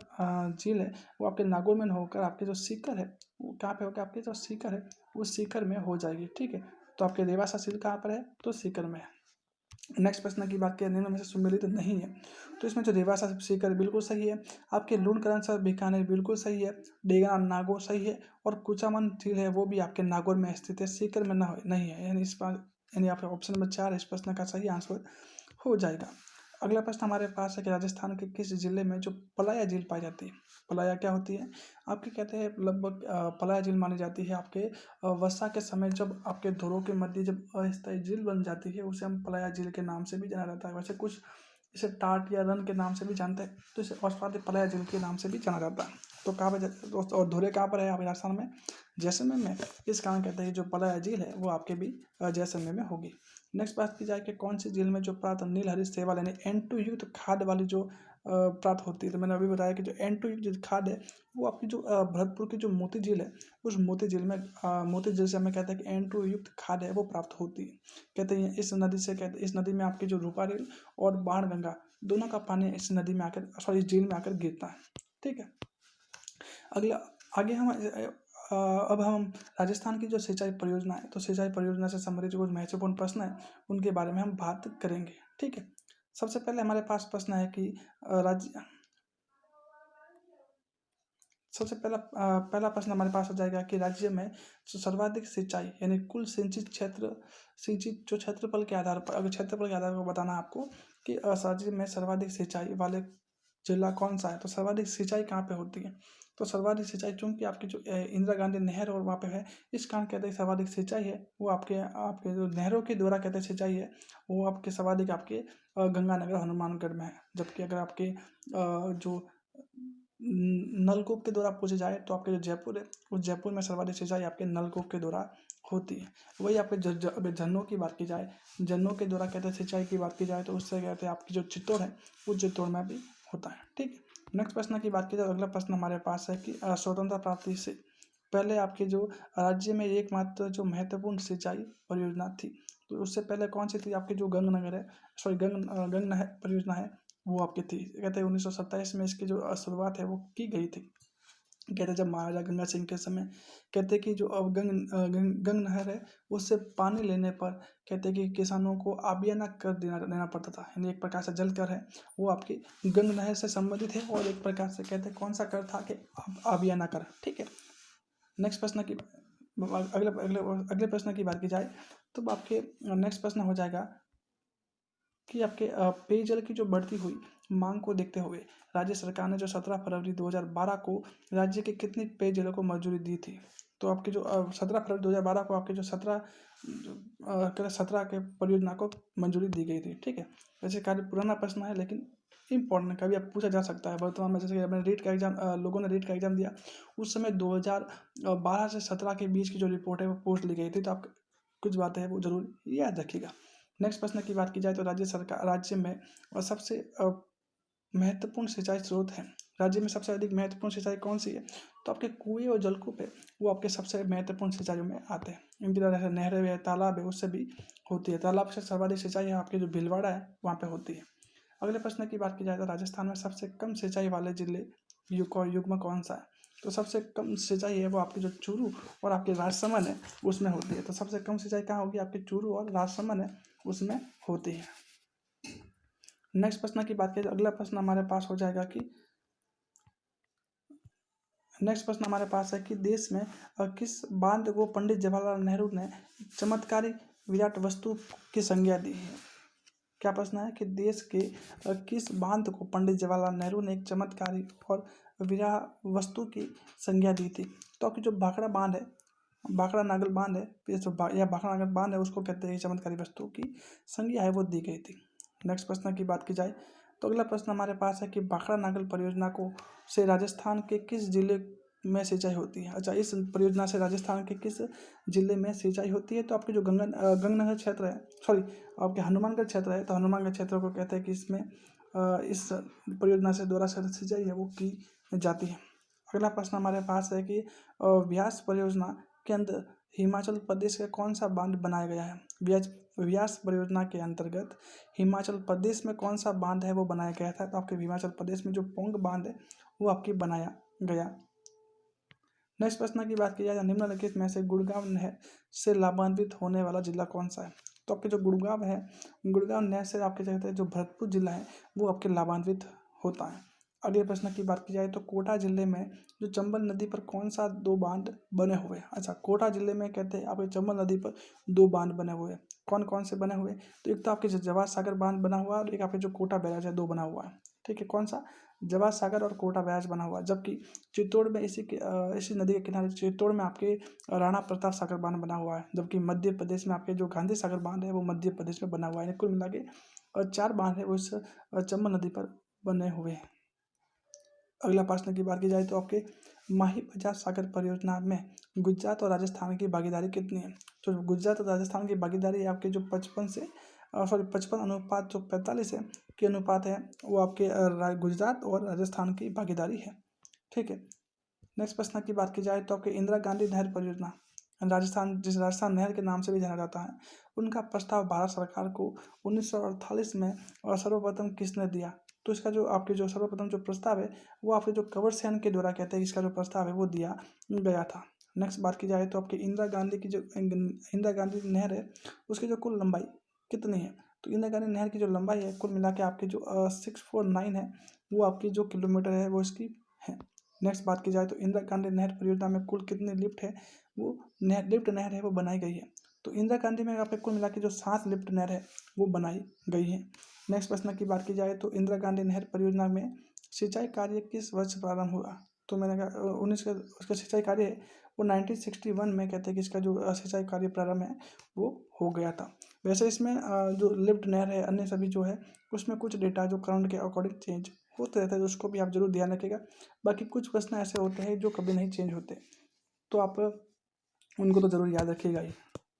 झील है वो आपके नागौर में होकर आपके जो सीकर है वो कहाँ पे होकर, आपके जो सीकर है वो सीकर में हो जाएगी। ठीक है, तो आपके रेवासा झील कहाँ पर है, तो सीकर में है। नेक्स्ट प्रश्न की बात करें, निम्न में से सुमेलित नहीं है, तो इसमें जो रेवासा सीकर बिल्कुल सही है। आपके लूणकरण सर बीकानेर बिल्कुल सही है। डेगा नागौर सही है। और कुचामन झील है वो भी आपके नागौर में स्थित है, सीकर में नहीं है। यानी इस बार यानी आपका ऑप्शन नंबर 4 इस प्रश्न का सही आंसर हो जाएगा। अगला प्रश्न हमारे पास है कि राजस्थान के किस जिले में जो पलाया झील पाई जाती है। पलाया क्या होती है, आपके कहते हैं लगभग पलाया झील मानी जाती है आपके वर्षा के समय जब आपके धुरों के मध्य जब अस्थायी झील बन जाती है, उसे हम पलाया झील के नाम से भी जाना जाता है। वैसे कुछ इसे टाट या रन के नाम से भी जानते हैं, तो इसे औषधि पलाया झील के नाम से भी जाना जाता है। तो कहाँ पर दोस्तों, और धुरे कहाँ पर है आप राजस्थान में, जैसलमेर में। इस कारण कहते हैं जो पलाया झील है वो आपके भी जैसलमेर में होगी। नेक्स्ट बात की जाए कि कौन सी झील में जो प्राप्त नीलहरित शैवाल यानी N2 युक्त खाद वाली जो प्राप्त होती है, तो मैंने अभी बताया कि जो N2 युक्त जो खाद है वो आपकी जो भरतपुर की जो मोती झील है, उस मोती झील में मोती झील से हमें कहते हैं कि N2 युक्त खाद है वो प्राप्त होती है। कहते हैं इस नदी से, कहते इस नदी में आपकी जो रूपारेल और बाणगंगा दोनों का पानी इस नदी में आकर, सॉरी झील में आकर गिरता है। ठीक है, अगला आगे हम अब हम राजस्थान की जो सिंचाई परियोजना है, तो सिंचाई परियोजना से संबंधित जो कुछ महत्वपूर्ण प्रश्न है उनके बारे में हम बात करेंगे। ठीक है, सबसे पहले हमारे पास प्रश्न है कि राज्य सबसे पहला प्रश्न हमारे पास हो जाएगा कि राज्य में जो सर्वाधिक सिंचाई यानी कुल सिंचित जो क्षेत्रफल के आधार पर, अगर क्षेत्रफल के आधार पर बताना आपको कि राज्य में सर्वाधिक सिंचाई वाले जिला कौन सा है, तो सर्वाधिक सिंचाई कहाँ पे होती है, तो सर्वाधिक सिंचाई चूंकि आपकी जो इंदिरा गांधी नहर और वहाँ पे है, इस कारण कहते हैं सर्वाधिक सिंचाई है वो आपके आपके जो नहरों के द्वारा कहते हैं सिंचाई है वो आपके सर्वाधिक आपके गंगानगर हनुमानगढ़ में है। जबकि अगर आपके जो नलकूप के द्वारा पूछे जाए तो आपके जो जयपुर है उस जयपुर में सर्वाधिक सिंचाई आपके नलकूप के द्वारा होती है। वही आपके अगर झरनों की बात की जाए, झरनों के द्वारा कहते हैं सिंचाई की बात की जाए तो उससे कहते हैं आपकी जो चित्तौड़ है उस चित्तौड़ में भी होता है। ठीक है, नेक्स्ट प्रश्न की बात की जाए, अगला प्रश्न हमारे पास है कि स्वतंत्रता प्राप्ति से पहले आपके जो राज्य में एकमात्र जो महत्वपूर्ण सिंचाई परियोजना थी, तो उससे पहले कौन सी थी, आपकी जो गंगनगर है, सॉरी गंग नहर परियोजना है वो आपकी थी। कहते हैं 1927 में इसकी जो शुरुआत है वो की गई थी। कहते हैं जब महाराजा गंगा सिंह के समय, कहते हैं कि जो अब गंग नहर है उससे पानी लेने पर कहते हैं कि किसानों को आबियाना कर देना पड़ता था। यानी एक प्रकार से जल कर है वो आपकी गंग नहर से संबंधित है, और एक प्रकार से कहते हैं कौन सा कर था कि आबियाना कर। ठीक है, नेक्स्ट प्रश्न की अगले अगले अगले प्रश्न की बात की जाए तो आपके नेक्स्ट प्रश्न हो जाएगा कि आपके पेयजल की जो बढ़ती हुई मांग को देखते हुए राज्य सरकार ने जो 17 फरवरी 2012 को राज्य के कितनी पेयजलों को मंजूरी दी थी, तो आपके जो 17 फरवरी 2012 को आपके जो 17 के परियोजना को मंजूरी दी गई थी। ठीक है, वैसे काफ़ी पुराना प्रश्न है लेकिन इंपॉर्टेंट, कभी आप पूछा जा सकता है। वर्तमान में जैसे कि अपने रीट का एग्जाम लोगों ने रीट का एग्जाम दिया, उस समय 2012 से 17 के बीच की जो रिपोर्ट है वो पोस्ट ली गई थी, तो आप कुछ बातें हैं वो जरूर याद रखिएगा। नेक्स्ट प्रश्न की बात की जाए तो राज्य में सबसे महत्वपूर्ण सिंचाई स्रोत है, राज्य में सबसे अधिक महत्वपूर्ण सिंचाई कौन सी है, तो आपके कुएं और जलकूप है वो आपके सबसे महत्वपूर्ण सिंचाइयों में आते हैं। इनकी तरह नहरें है, तालाब है, उससे भी होती है। तालाब से सर्वाधिक सिंचाई है आपके जो भीलवाड़ा है वहाँ पे होती है। अगले प्रश्न की बात की जाए तो राजस्थान में सबसे कम सिंचाई वाले जिले युग्म कौन सा है, तो सबसे कम सिंचाई है वो आपके जो चूरू और आपके राजसमंद है उसमें होती है। तो सबसे कम सिंचाई कहाँ होगी, आपके चूरू और राजसमंद है उसमें होती है। नेक्स्ट प्रश्न की बात करें, अगला प्रश्न हमारे पास हो जाएगा कि नेक्स्ट प्रश्न हमारे पास है कि देश में किस बांध को पंडित जवाहरलाल नेहरू ने चमत्कारी विराट वस्तु की संज्ञा दी है। क्या प्रश्न है कि देश के किस बांध को पंडित जवाहरलाल नेहरू ने एक चमत्कारी और विराट वस्तु की संज्ञा दी थी, तो आपकी जो भाखड़ा बांध है, भाखड़ा नागल बांध है या भाखड़ा नागल बांध है उसको कहते हैं चमत्कारी वस्तु की संज्ञा है वो दी गई थी। नेक्स्ट प्रश्न की बात की जाए तो अगला प्रश्न हमारे पास है कि भाखड़ा नागल परियोजना को से राजस्थान के किस जिले में सिंचाई होती है। अच्छा, इस परियोजना से राजस्थान के किस जिले में सिंचाई होती है, तो आपके जो गंगनगर क्षेत्र है, सॉरी आपके हनुमानगढ़ क्षेत्र है, तो हनुमानगढ़ क्षेत्र को कहते हैं कि इसमें इस परियोजना से द्वारा सिंचाई है वो की जाती है। अगला प्रश्न हमारे पास है कि व्यास परियोजना के अंदर हिमाचल प्रदेश का कौन सा बांध बनाया गया है? व्यास व्यास परियोजना के अंतर्गत हिमाचल प्रदेश में कौन सा बांध है वो बनाया गया था? तो आपके हिमाचल प्रदेश में जो पोंग बांध है वो आपकी बनाया गया। नेक्स्ट प्रश्न की बात की जाए तो निम्नलिखित में से गुड़गांव नहर से लाभान्वित होने वाला जिला कौन सा है? तो आपके जो गुड़गांव है, गुड़गांव नहर से आपके कहते हैं जो भरतपुर जिला है वो आपके लाभान्वित होता है। अगले प्रश्न की बात की जाए तो कोटा जिले में जो चंबल नदी पर कौन सा दो बांध बने हुए हैं? अच्छा, कोटा जिले में कहते हैं आपके चंबल नदी पर दो बांध बने हुए हैं। कौन कौन से बने हुए? तो एक तो आपके जवाहर सागर बांध बना हुआ है और एक आपके जो कोटा बैराज है दो बना हुआ है। ठीक है, कौन सा? जवाहर सागर और कोटा बैराज बना हुआ है। जबकि चित्तौड़ में इसी नदी के किनारे चित्तौड़ में आपके राणा प्रताप सागर बांध बना हुआ है। जबकि मध्य प्रदेश में आपके जो गांधी सागर बांध है वो मध्य प्रदेश में बना हुआ है। कुल मिला के चार बांध है वो इस चंबल नदी पर बने हुए हैं। अगला प्रश्न की बात की जाए तो आपके माही बजाज सागर परियोजना में गुजरात और राजस्थान की भागीदारी कितनी है? तो गुजरात और राजस्थान की भागीदारी आपके जो 55 जो 45 है के अनुपात है वो आपके गुजरात और राजस्थान की भागीदारी है। ठीक है। नेक्स्ट प्रश्न की बात की जाए तो आपके इंदिरा गांधी नहर परियोजना राजस्थान नहर के नाम से भी जाना जाता है, उनका प्रस्ताव भारत सरकार को 1948 में सर्वप्रथम किसने दिया? तो इसका जो आपके जो सर्वप्रथम जो प्रस्ताव है वो आपके जो कंवर सेन के द्वारा कहते हैं इसका जो प्रस्ताव है वो दिया गया था। नेक्स्ट बात की जाए तो आपके इंदिरा गांधी नहर है उसकी जो कुल लंबाई कितनी है? तो इंदिरा गांधी नहर की जो लंबाई है कुल मिला के आपकी जो 649 है वो आपकी जो किलोमीटर है वो इसकी है। नेक्स्ट बात की जाए तो इंदिरा गांधी नहर परियोजना में कुल कितनी लिफ्ट है वो लिफ्ट नहर है वो बनाई गई है? तो इंदिरा गांधी में आपके कुल मिला के जो 7 लिफ्ट नहर है वो बनाई गई है। नेक्स्ट प्रश्न की बात की जाए तो इंदिरा गांधी नहर परियोजना में सिंचाई कार्य किस वर्ष प्रारंभ हुआ? तो मैंने कहा उन्नीस का उसका सिंचाई कार्य है वो 1961 में कहते हैं कि इसका जो सिंचाई कार्य प्रारंभ है वो हो गया था। वैसे इसमें जो लिफ्ट नहर है अन्य सभी जो है उसमें कुछ डेटा जो करंट के अकॉर्डिंग चेंज होते रहते हैं, तो उसको भी आप जरूर ध्यान रखिएगा। बाकी कुछ प्रश्न ऐसे होते हैं जो कभी नहीं चेंज होते, तो आप उनको तो जरूर याद रखिएगा ही।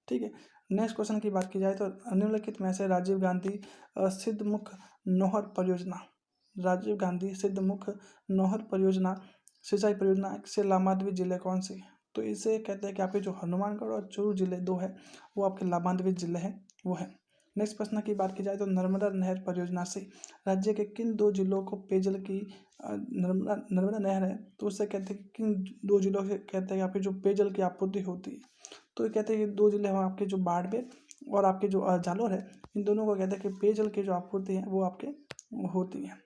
ठीक है। नेक्स्ट क्वेश्चन की बात की जाए तो निम्नलिखित में से राजीव गांधी सिद्धमुख नौहर परियोजना नौहर परियोजना सिंचाई परियोजना से लाभान्वित जिले कौन से? तो इसे कहते हैं कि आपके जो हनुमानगढ़ और चूरू जिले दो है वो आपके लाभान्वित जिले हैं वो है। नेक्स्ट प्रश्न की बात की जाए तो नर्मदा नहर परियोजना से राज्य के किन दो जिलों को पेयजल की नर्मदा नहर है तो उससे कहते हैं कि किन दो जिलों से कहते हैं आपके जो पेयजल की आपूर्ति होती है? तो ये कहते हैं कि दो जिले हैं आपके जो बाड़मेर और आपके जो जालोर है, इन दोनों को कहते हैं कि पेयजल की जो आपूर्ति है वो आपके होती है।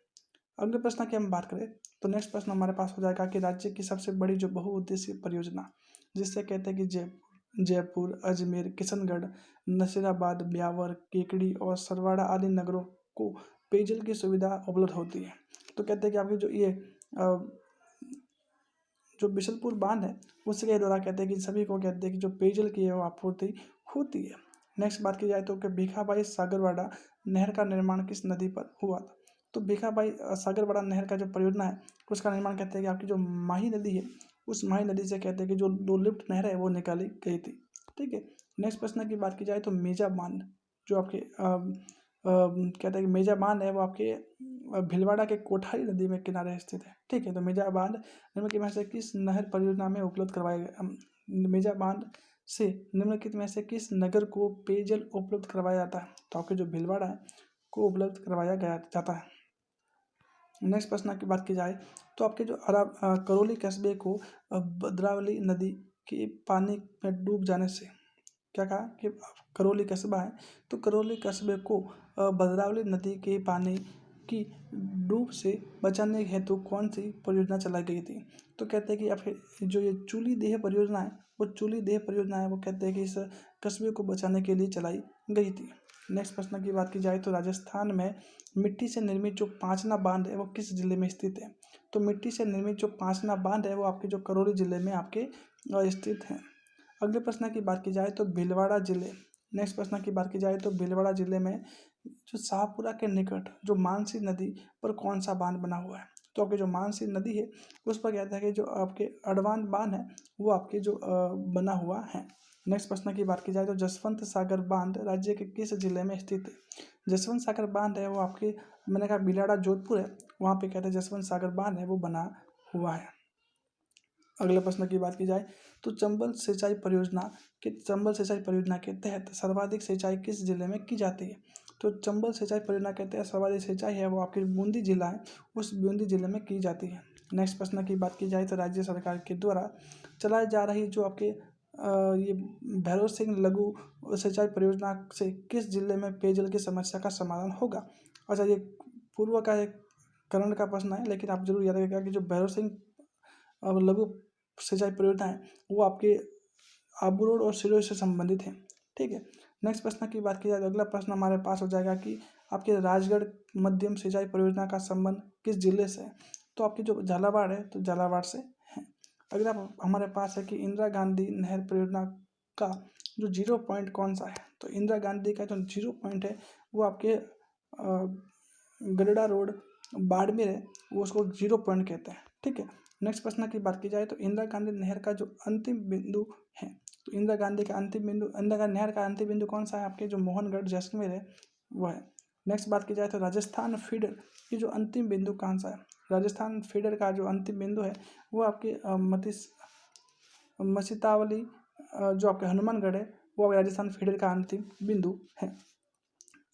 अगले प्रश्न की हम बात करें तो नेक्स्ट प्रश्न हमारे पास हो जाएगा कि राज्य की सबसे बड़ी जो बहुउद्देशीय परियोजना जिससे कहते हैं कि जयपुर, अजमेर, किशनगढ़, नसीराबाद, ब्यावर, केकड़ी और सरवाड़ा आदि नगरों को पेयजल की सुविधा उपलब्ध होती है। तो कहते हैं कि आपकी जो ये जो बिशनपुर बांध है उसके द्वारा कहते हैं कि सभी को कहते हैं कि जो पेयजल की है वो आपूर्ति होती है। नेक्स्ट बात की जाए तो कि भीखाबाई सागरवाड़ा नहर का निर्माण किस नदी पर हुआ था? तो भीखाबाई सागरवाड़ा नहर का जो परियोजना है उसका निर्माण कहते हैं कि आपकी जो माही नदी है उस माही नदी से कहते हैं कि जो दो लिफ्ट नहर है वो निकाली गई थी। ठीक है। नेक्स्ट प्रश्न की बात की जाए तो मेजा बांध जो आपके कहते हैं कि मेजा बांध है वो आपके भीलवाड़ा के कोठारी नदी में किनारे स्थित है। ठीक है। तो मेजा बांध निम्नलिखित में से किस नहर परियोजना में उपलब्ध करवाया गया? मेजा बांध से निम्नलिखित में से किस नगर को पेयजल उपलब्ध करवाया जाता है? तो आपके जो भीलवाड़ा है को उपलब्ध करवाया गया जाता है। नेक्स्ट प्रश्न की बात की जाए तो आपके जो करौली कस्बे को भद्रावली नदी के पानी में डूब जाने से क्या कहा कि करौली कस्बा है तो करौली कस्बे को भद्रावली नदी के पानी की डूब से बचाने हेतु कौन सी परियोजना चलाई गई थी? तो कहते हैं कि आपके जो ये चूली देह परियोजना है वो चूली देह परियोजना है वो कहते हैं कि इस कस्बे को बचाने के लिए चलाई गई थी। नेक्स्ट प्रश्न की बात की जाए तो राजस्थान में मिट्टी से निर्मित जो पांचना बांध है वो किस जिले में स्थित है? तो मिट्टी से निर्मित जो पांचना बांध है वो आपके जो करौली जिले में आपके स्थित है। अगले प्रश्न की बात की जाए तो भीलवाड़ा जिले नेक्स्ट प्रश्न की बात की जाए तो भीलवाड़ा जिले में जो शाहपुरा के निकट जो मानसी नदी पर कौन सा बांध बना हुआ है? तो आपकी जो मानसी नदी है उस पर कहता है कि जो आपके अडवान बांध है वो आपके जो बना हुआ है। नेक्स्ट प्रश्न की बात की जाए तो जसवंत सागर बांध राज्य के किस जिले में स्थित है? जसवंत सागर बांध है वो आपके मैंने कहा बिलाड़ा जोधपुर है, वहाँ पे कहते हैं जसवंत सागर बांध है वो बना हुआ है। अगले प्रश्न की बात की जाए तो चंबल सिंचाई परियोजना के तहत सर्वाधिक सिंचाई किस जिले में की जाती है? तो चंबल सिंचाई परियोजना के तहत सर्वाधिक सिंचाई है वो आपके बूंदी जिला है, उस बूंदी जिले में की जाती है। नेक्स्ट प्रश्न की बात की जाए तो राज्य सरकार के द्वारा चलाई जा रही जो आपके ये भैरव सिंह लघु सिंचाई परियोजना से किस जिले में पेयजल की समस्या का समाधान होगा? अच्छा, ये पूर्व का एक करंट का प्रश्न है, लेकिन आप जरूर याद रखिएगा कि जो भैरव सिंह लघु सिंचाई परियोजना है वो आपके आबू रोड और सिरोही से संबंधित है। ठीक है। नेक्स्ट प्रश्न की बात की जाए तो अगला प्रश्न हमारे पास हो जाएगा कि आपके राजगढ़ मध्यम सिंचाई परियोजना का संबंध किस जिले से है? तो आपकी जो झालावाड़ है तो झालावाड़ से है। अगला हमारे पास है कि इंदिरा गांधी नहर परियोजना का जो जीरो पॉइंट कौन सा है? तो इंदिरा गांधी का जो जीरो पॉइंट है वो आपके गरुड़ा रोड बाड़मेर है, वो उसको जीरो पॉइंट कहते हैं। ठीक है। नेक्स्ट प्रश्न की बात की जाए तो इंदिरा गांधी नहर का जो अंतिम बिंदु है, तो इंदिरा गांधी नहर का अंतिम बिंदु कौन सा है? आपके जो मोहनगढ़ जैसलमेर है वो है। नेक्स्ट बात की जाए तो राजस्थान फीडर की जो अंतिम बिंदु कौन सा है? राजस्थान फीडर का जो अंतिम बिंदु है वो आपके मसीतावली जो आपके हनुमानगढ़ है वो राजस्थान फीडर का अंतिम बिंदु है।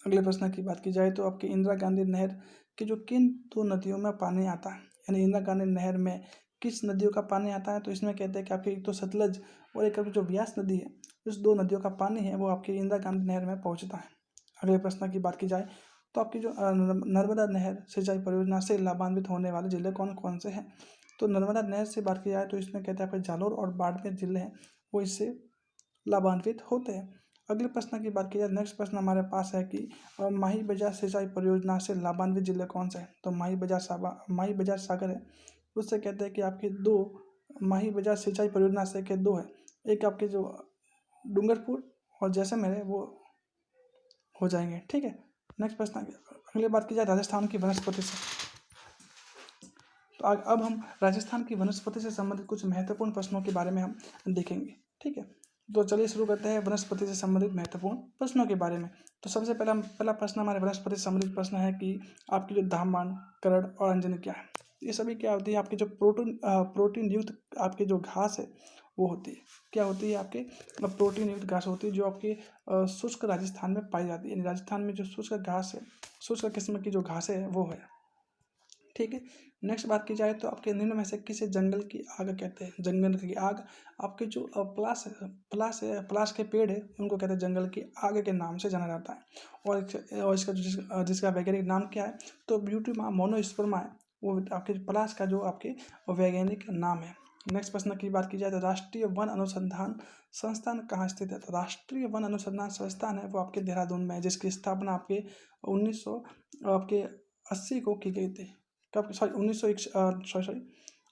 अगले प्रश्न की बात की जाए तो आपकी इंदिरा गांधी नहर की जो किन दो नदियों में पानी आता है, यानी इंदिरा गांधी नहर में किस नदियों का पानी आता है? तो इसमें कहते हैं कि आपकी एक तो सतलज और एक आपकी जो ब्यास नदी है, इस दो नदियों का पानी है वो आपकी इंदिरा गांधी नहर में पहुंचता है। अगले प्रश्न की बात की जाए तो आपकी जो नर्मदा नहर सिंचाई परियोजना से लाभान्वित होने वाले जिले कौन कौन से हैं? तो नर्मदा नहर से बात की जाए तो इसमें कहते हैं आपके जालौर और बाड़मेर जिले हैं वो इससे लाभान्वित होते हैं। अगले प्रश्न की बात की जाए, नेक्स्ट प्रश्न हमारे पास है कि माही बजार सिंचाई परियोजना से लाभान्वित जिले कौन से हैं? तो माही बजार सागर है, उससे कहते हैं कि आपके दो माही बजार सिंचाई परियोजना से के दो है, एक आपके जो डूंगरपुर और जैसलमेर है वो हो जाएंगे। ठीक है। नेक्स्ट प्रश्न अगली बात की जाए राजस्थान की वनस्पति से, तो अब हम राजस्थान की वनस्पति से संबंधित कुछ महत्वपूर्ण प्रश्नों के बारे में हम देखेंगे। ठीक है। तो चलिए शुरू करते हैं वनस्पति से संबंधित महत्वपूर्ण प्रश्नों के बारे में। तो सबसे पहला प्रश्न हमारे वनस्पति से संबंधित प्रश्न है कि आपकी जो धामन, करड़ और अंजनी क्या है? ये सभी क्या होती है? आपकी जो प्रोटीन युक्त आपकी जो घास है वो होती है। क्या होती है? आपके प्रोटीन युक्त घास होती है जो आपके शुष्क राजस्थान में पाई जाती है, यानी राजस्थान में जो शुष्क घास है, शुष्क किस्म की जो घासें है वो है। ठीक है। नेक्स्ट बात की जाए तो आपके निम्न में से किसे जंगल की आग कहते हैं? जंगल की आग आपके जो पलास के पेड़ है उनको कहते हैं जंगल की आग के नाम से जाना जाता है। और इसका जिसका वैज्ञानिक नाम क्या है? तो ब्यूटीमा मोनोस्पर्मा है, वो आपके पलास का जो आपके वैज्ञानिक नाम है। नेक्स्ट प्रश्न की बात की जाए तो राष्ट्रीय वन अनुसंधान संस्थान कहाँ स्थित है? तो राष्ट्रीय वन अनुसंधान संस्थान है वो आपके देहरादून में है, जिसकी स्थापना आपके 1980 को की गई थी। कब? सॉरी 1901 सॉरी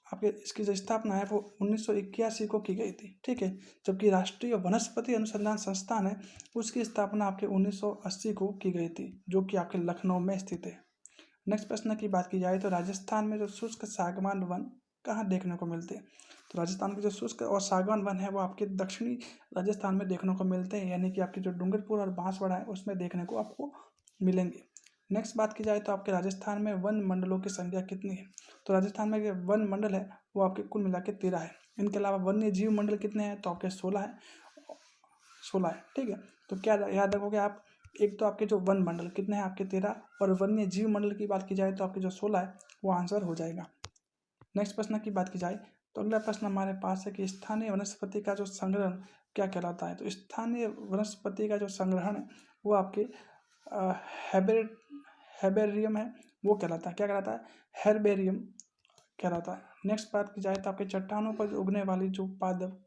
आपके इसकी जो स्थापना है वो 1981 को की गई थी। ठीक है। जबकि राष्ट्रीय वनस्पति अनुसंधान संस्थान है उसकी स्थापना आपके 1980 को की गई थी, जो कि आपके लखनऊ में स्थित है। नेक्स्ट प्रश्न की बात की जाए तो राजस्थान में जो शुष्क सागवान वन कहाँ देखने को मिलते हैं? तो राजस्थान के जो शुष्क और सागवान वन है वो आपके दक्षिणी राजस्थान में देखने को मिलते हैं, यानी कि आपकी जो डूंगरपुर और बांसवाड़ा है उसमें देखने को आपको मिलेंगे। नेक्स्ट बात की जाए तो आपके राजस्थान में वन मंडलों की संख्या कितनी है? तो राजस्थान में जो वन मंडल है वो आपके कुल मिला के 13 है। इनके अलावा वन्य जीव मंडल कितने हैं? तो आपके 16 है। ठीक है। तो क्या याद रखोगे आप? एक तो आपके जो वन मंडल कितने हैं? आपके 13, और वन्य जीव मंडल की बात की जाए तो आपके जो 16 है वो आंसर हो जाएगा। नेक्स्ट प्रश्न की बात की जाए तो अगला प्रश्न हमारे पास है कि स्थानीय वनस्पति का जो संग्रहण क्या कहलाता है? तो स्थानीय वनस्पति का जो संग्रहण है वो आपके हेबेरियम है वो कहलाता है। क्या कहलाता है? हेर्बेरियम कहलाता है। नेक्स्ट बात की जाए तो आपके चट्टानों पर उगने वाली जो पादप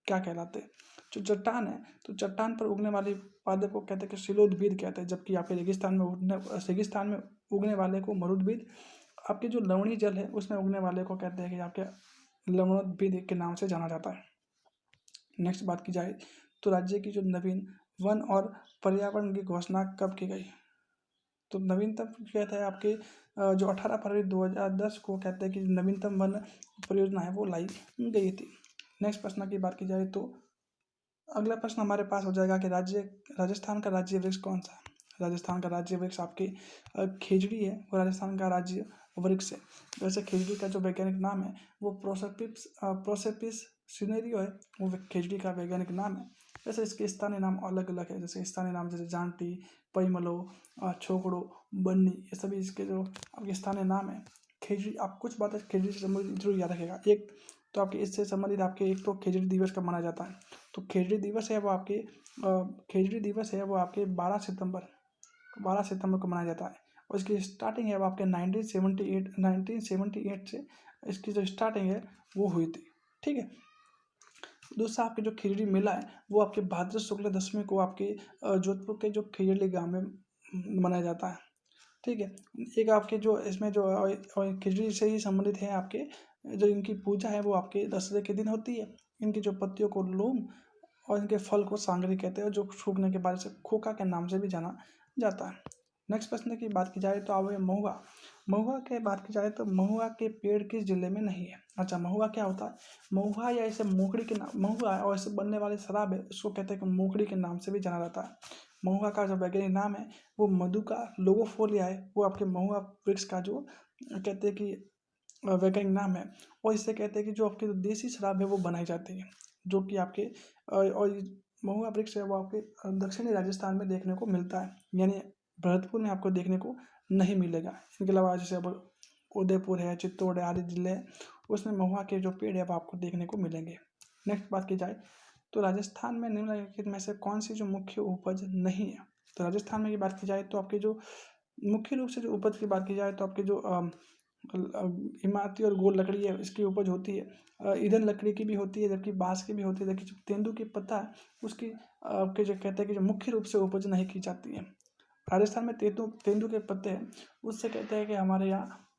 क्या कहलाते हैं? जो चट्टान है तो चट्टान पर उगने वाली पादप को कहते हैं कि शिलोद्भिद कहते हैं, जबकि आपके रेगिस्तान में उगने वाले को मरुद्भिद, आपके जो लवणीय जल है उसमें उगने वाले को कहते हैं कि आपके लवणोद्भिद के नाम से जाना जाता है। नेक्स्ट बात की जाए तो राज्य की जो नवीन वन और पर्यावरण की घोषणा कब की गई? तो नवीनतम कहते हैं आपके जो 18 फरवरी 2010 को कहते हैं कि नवीनतम वन परियोजना है वो लाई गई थी। नेक्स्ट प्रश्न की बात की जाए तो अगला प्रश्न हमारे पास हो जाएगा कि राजस्थान का राज्य वृक्ष कौन सा है? राजस्थान का राज्य वृक्ष आपके खेजड़ी है, और राजस्थान का राज्य वृक्ष है। वैसे खिजड़ी का जो वैज्ञानिक नाम है वो प्रोसेपिस सिनेरियो है, वो खिजड़ी का वैज्ञानिक नाम है। वैसे इसके स्थानीय नाम अलग अलग है, जैसे स्थानीय नाम जैसे जांटी, पैमलो, छोकड़ो, बन्नी, ये सभी इसके जो आपके स्थानीय नाम है। खिजड़ी, आप कुछ बातें खिजड़ी से संबंधित जरूर याद रखेगा। एक तो आपके इससे संबंधित आपके एक तो खिजड़ी दिवस कब मनाया जाता है, तो खिजड़ी दिवस है वो आपके खिजड़ी दिवस है वो आपके 12 सितंबर को मनाया जाता है। और इसकी स्टार्टिंग है वो आपके 1978 से इसकी जो स्टार्टिंग है वो हुई थी। ठीक है। दूसरा आपके जो खिजड़ी मेला है वो आपके भाद्र शुक्ल दशमी को आपके जोधपुर के जो खिजड़ी गांव में मनाया जाता है। ठीक है। एक आपके जो इसमें जो और खिचड़ी से ही संबंधित है आपके जो इनकी पूजा है वो आपके दसरे के दिन होती है। इनकी जो पत्तियों को लूम और इनके फल को सांगरी कहते हैं, जो सूखने के बाद से खोखा के नाम से भी जाना जाता है। नेक्स्ट प्रश्न की बात की जाए तो अब महुआ। महुआ की बात की जाए तो महुआ के पेड़ किस जिले में नहीं है। अच्छा, महुआ क्या होता है? महुआ या इसे मोकड़ी के नाम, महुआ और इससे बनने वाली शराब है इसको कहते हैं कि मोकड़ी के नाम से भी जाना जाता है। महुआ का जो वैज्ञानिक नाम है वो मधुका लोगोफोलिया है, वो आपके महुआ वृक्ष का जो कहते हैं कि वैज्ञानिक नाम है। और इससे कहते हैं कि जो आपकी देसी शराब है वो बनाई जाती है, जो कि आपके और महुआ वृक्ष है वो आपके दक्षिणी राजस्थान में देखने को मिलता है, यानी भरतपुर में आपको देखने को नहीं मिलेगा। इनके अलावा जैसे अब उदयपुर है, चित्तौड़ है, आदि जिले हैं उसमें महुआ के जो पेड़ है वो आपको देखने को मिलेंगे। नेक्स्ट बात की जाए तो राजस्थान में निम्नलिखित में से कौन सी जो मुख्य उपज नहीं है। तो राजस्थान में की बात की जाए तो आपके जो मुख्य रूप से जो उपज की बात की जाए तो आपके जो इमारती और गोल लकड़ी है इसकी उपज होती है। ईंधन लकड़ी की भी होती है, जबकि बांस की भी होती है, जबकि जो तेंदू की पत्ता है उसकी आपके जो कहते हैं कि जो मुख्य रूप से उपज नहीं की जाती है। राजस्थान में तेंदू तेंदू के पत्ते हैं, उससे कहते हैं कि हमारे यहाँ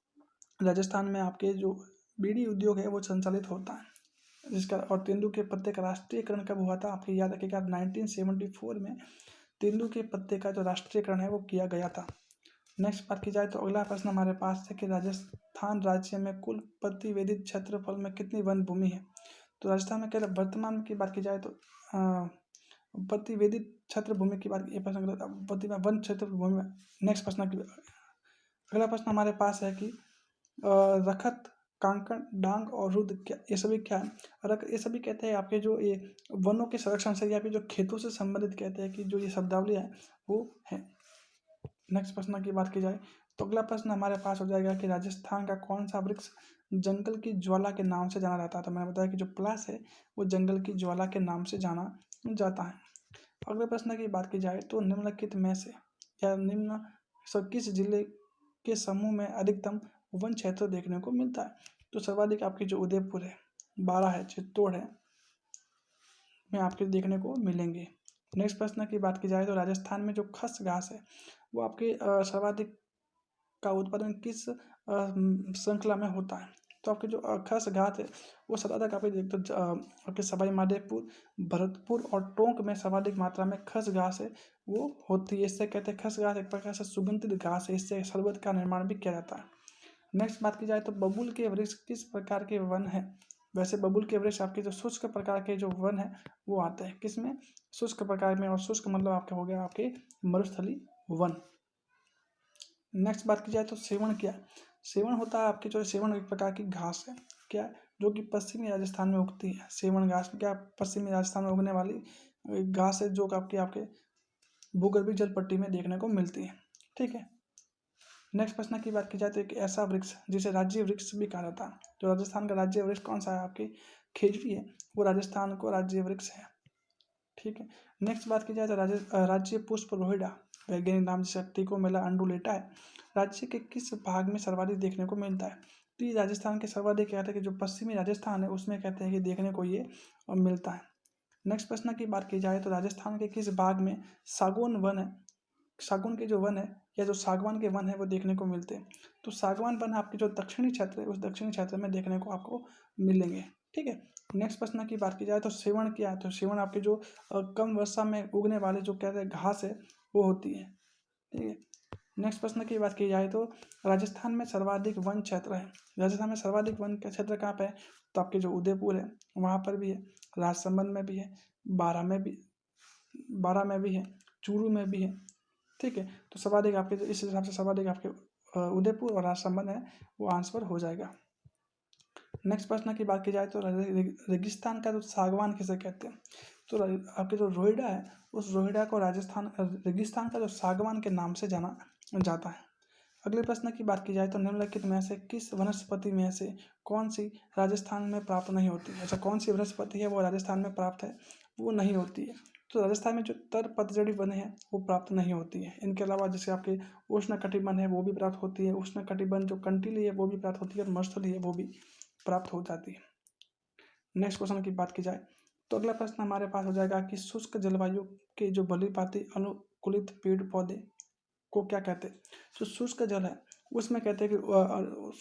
राजस्थान में आपके जो बीड़ी उद्योग है वो संचालित होता है, जिसका और तेंदू के पत्ते का राष्ट्रीयकरण कब हुआ था आपको याद रखिएगा 1974 में तेंदू के पत्ते का जो राष्ट्रीयकरण है वो किया गया था। नेक्स्ट बात की जाए तो अगला प्रश्न हमारे पास है कि राजस्थान राज्य में कुल प्रतिवेदित क्षेत्रफल में कितनी वन भूमि है। तो राजस्थान में क्या वर्तमान की बात की जाए तो प्रतिवेदित क्षेत्र भूमि की बात, ये प्रश्न वन क्षेत्र भूमि। नेक्स्ट प्रश्न की अगला प्रश्न हमारे पास है कि रखत, कांकड़, डांग और रुद्र क्या, ये सभी क्या है। ये सभी कहते हैं आपके जो ये वनों के संरक्षण से या फिर जो खेतों से संबंधित कहते हैं कि जो ये शब्दावली है वो है। नेक्स्ट प्रश्न की बात की जाए तो अगला प्रश्न हमारे पास हो जाएगा कि राजस्थान का कौन सा वृक्ष जंगल की ज्वाला के नाम से जाना जाता है। तो मैंने बताया कि जो प्लास है वो जंगल की ज्वाला के नाम से जाना जाता है। अगले प्रश्न की बात की जाए तो निम्नलिखित में से या निम्न किस जिले के समूह में अधिकतम वन क्षेत्र देखने को मिलता है। तो सर्वाधिक आपकी जो उदयपुर है, बारां है, चित्तौड़ है में आपके देखने को मिलेंगे। नेक्स्ट प्रश्न की बात की जाए तो राजस्थान में जो खस घास है वो आपके सर्वाधिक का उत्पादन किस श्रृंखला में होता है। तो आपके जो खस घास है वो सर्वाधिक आपके देखते आपके सवाई माधोपुर, भरतपुर और टोंक में सर्वाधिक मात्रा में खस घास है वो होती है। इससे कहते हैं खस घास एक प्रकार से सुगंधित घास है, इससे शरबत का निर्माण भी किया जाता है। नेक्स्ट बात की जाए तो बबूल के वृक्ष किस प्रकार के वन है। वैसे बबूल के वृक्ष आपके जो शुष्क प्रकार के जो वन है वो आते हैं किसमें, शुष्क प्रकार में। और शुष्क मतलब आपका हो गया आपके मरुस्थली वन। नेक्स्ट बात की जाए तो सेवण क्या है। सेवण होता है आपके जो सेवण एक प्रकार की घास है क्या, जो कि पश्चिमी राजस्थान में उगती है। सेवण घास क्या पश्चिमी राजस्थान में उगने वाली घास है जो आपके आपके भूगर्भीय जल पट्टी में देखने को मिलती है। ठीक है। नेक्स्ट प्रश्न की बात की जाए तो एक ऐसा वृक्ष जिसे राज्य वृक्ष भी कहा जाता है। जो राजस्थान का राज्य वृक्ष कौन सा है आपकी खेजड़ी है, वो राजस्थान को राज्य वृक्ष है। ठीक है। नेक्स्ट बात की जाए तो राज्य पुष्प रोहिड़ा, वैज्ञानिक नाम शक्तिको मेला अंडुलेटा है, राज्य के किस भाग में सर्वाधिक देखने को मिलता है। तो ये राजस्थान के सर्वाधिक कहते हैं कि जो पश्चिमी राजस्थान है उसमें कहते हैं कि देखने को ये मिलता है। नेक्स्ट प्रश्न की बात की जाए तो राजस्थान के किस भाग में सागौन वन है, सागौन के जो वन है या जो सागवान के वन है वो देखने को मिलते हैं। तो सागवान वन आपके जो दक्षिणी क्षेत्र है उस दक्षिणी क्षेत्र में देखने को आपको मिलेंगे। ठीक है। नेक्स्ट प्रश्न की बात की जाए तो सेवण क्या है। तो सेवण आपके जो कम वर्षा में उगने वाले जो कहते हैं घास है वो होती है। ठीक है। नेक्स्ट प्रश्न की बात की जाए तो राजस्थान में सर्वाधिक वन क्षेत्र है। राजस्थान में सर्वाधिक वन का क्षेत्र कहाँ पे है। तो आपके जो उदयपुर है वहाँ पर भी है, राजसमंद में भी है, बारह में भी है, चूरू में भी है। ठीक है। तो सर्वाधिक आपके इस हिसाब से सर्वाधिक आपके उदयपुर और राजसमंद है वो आंसर हो जाएगा। नेक्स्ट प्रश्न की बात की जाए तो रेगिस्तान का जो सागवान किसे कहते हैं? तो आपके जो रोहिड़ा है उस रोहिड़ा को राजस्थान रेगिस्तान का जो सागवान के नाम से जाना जाता है। अगले प्रश्न की बात की जाए तो निम्नलिखित में से किस वनस्पति में से कौन सी राजस्थान में प्राप्त नहीं होती? अच्छा, कौन सी वनस्पति है वो राजस्थान में प्राप्त है वो नहीं होती है? तो राजस्थान में जो तर पतझड़ी वन है वो प्राप्त नहीं होती है। इनके अलावा जैसे आपके उष्ण कटिबंध है वो भी प्राप्त होती है, उष्ण कटिबंध जो कंटीली है वो भी प्राप्त होती है, और मरुस्थली है वो भी प्राप्त हो जाती है। नेक्स्ट क्वेश्चन की बात की जाए तो अगला प्रश्न हमारे पास हो जाएगा कि शुष्क जलवायु के जो बलिपाती अनुकूलित पेड़ पौधे को क्या कहते हैं? जो शुष्क जल है उसमें कहते हैं कि